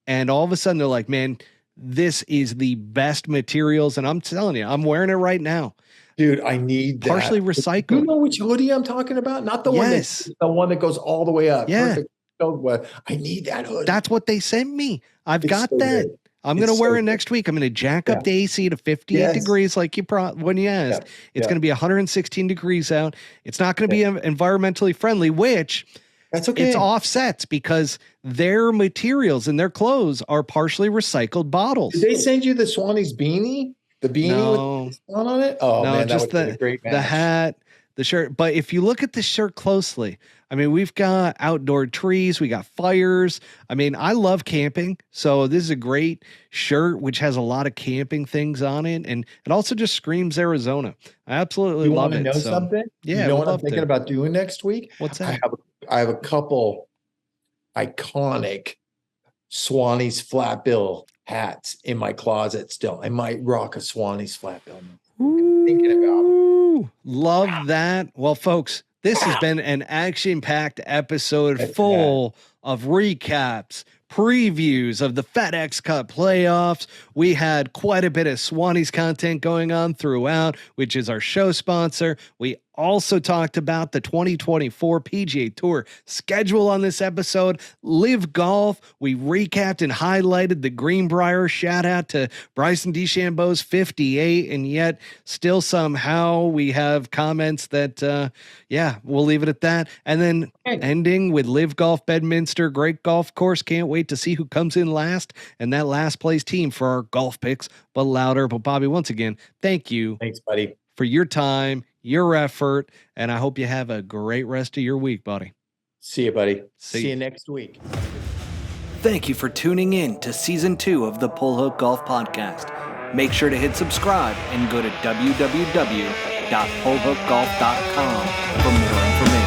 And all of a sudden they're like, man, this is the best materials. And I'm telling you, I'm wearing it right now. Dude, I need that. Partially recycled. You know which hoodie I'm talking about? Not the one that goes all the way up. Yeah. Perfect. I need that hoodie. That's what they sent me. I've got that. Good. I'm going to wear it next week. I'm going to jack up the AC to 58 degrees like when you asked. It's going to be 116 degrees out. It's not going to be environmentally friendly, which that's okay. It's offsets because their materials and their clothes are partially recycled bottles. Did they send you the Swannies beanie? The beanie with the swan on it? Oh, no, man, just that would be a great match. The hat, the shirt. But if you look at the shirt closely, I mean, we've got outdoor trees, we got fires. I mean, I love camping, so this is a great shirt which has a lot of camping things on it, and it also just screams Arizona. I absolutely love it. You want to know something? Yeah, you know what I'm thinking about doing next week? What's that? I have a couple iconic Swannies flat bill hats in my closet still. I might rock a Swannies flat bill. Thinking about it. Love that. Well, folks, this has been an action-packed episode full of recaps, previews of the FedEx Cup playoffs. We had quite a bit of Swannies content going on throughout, which is our show sponsor. We also talked about the 2024 PGA Tour schedule on this episode, Live Golf. We recapped and highlighted the Greenbrier. Shout out to Bryson DeChambeau's 58, and yet still somehow we have comments that, we'll leave it at that. And then ending with Live Golf Bedminster, great golf course. Can't wait to see who comes in last and that last place team for our golf picks, but louder. But Bobby, once again, thank you. Thanks, buddy, for your time, your effort, and I hope you have a great rest of your week, buddy. See you, buddy. See you next week. Thank you for tuning in to Season 2 of the Pull Hook Golf Podcast. Make sure to hit subscribe and go to www.pullhookgolf.com for more information.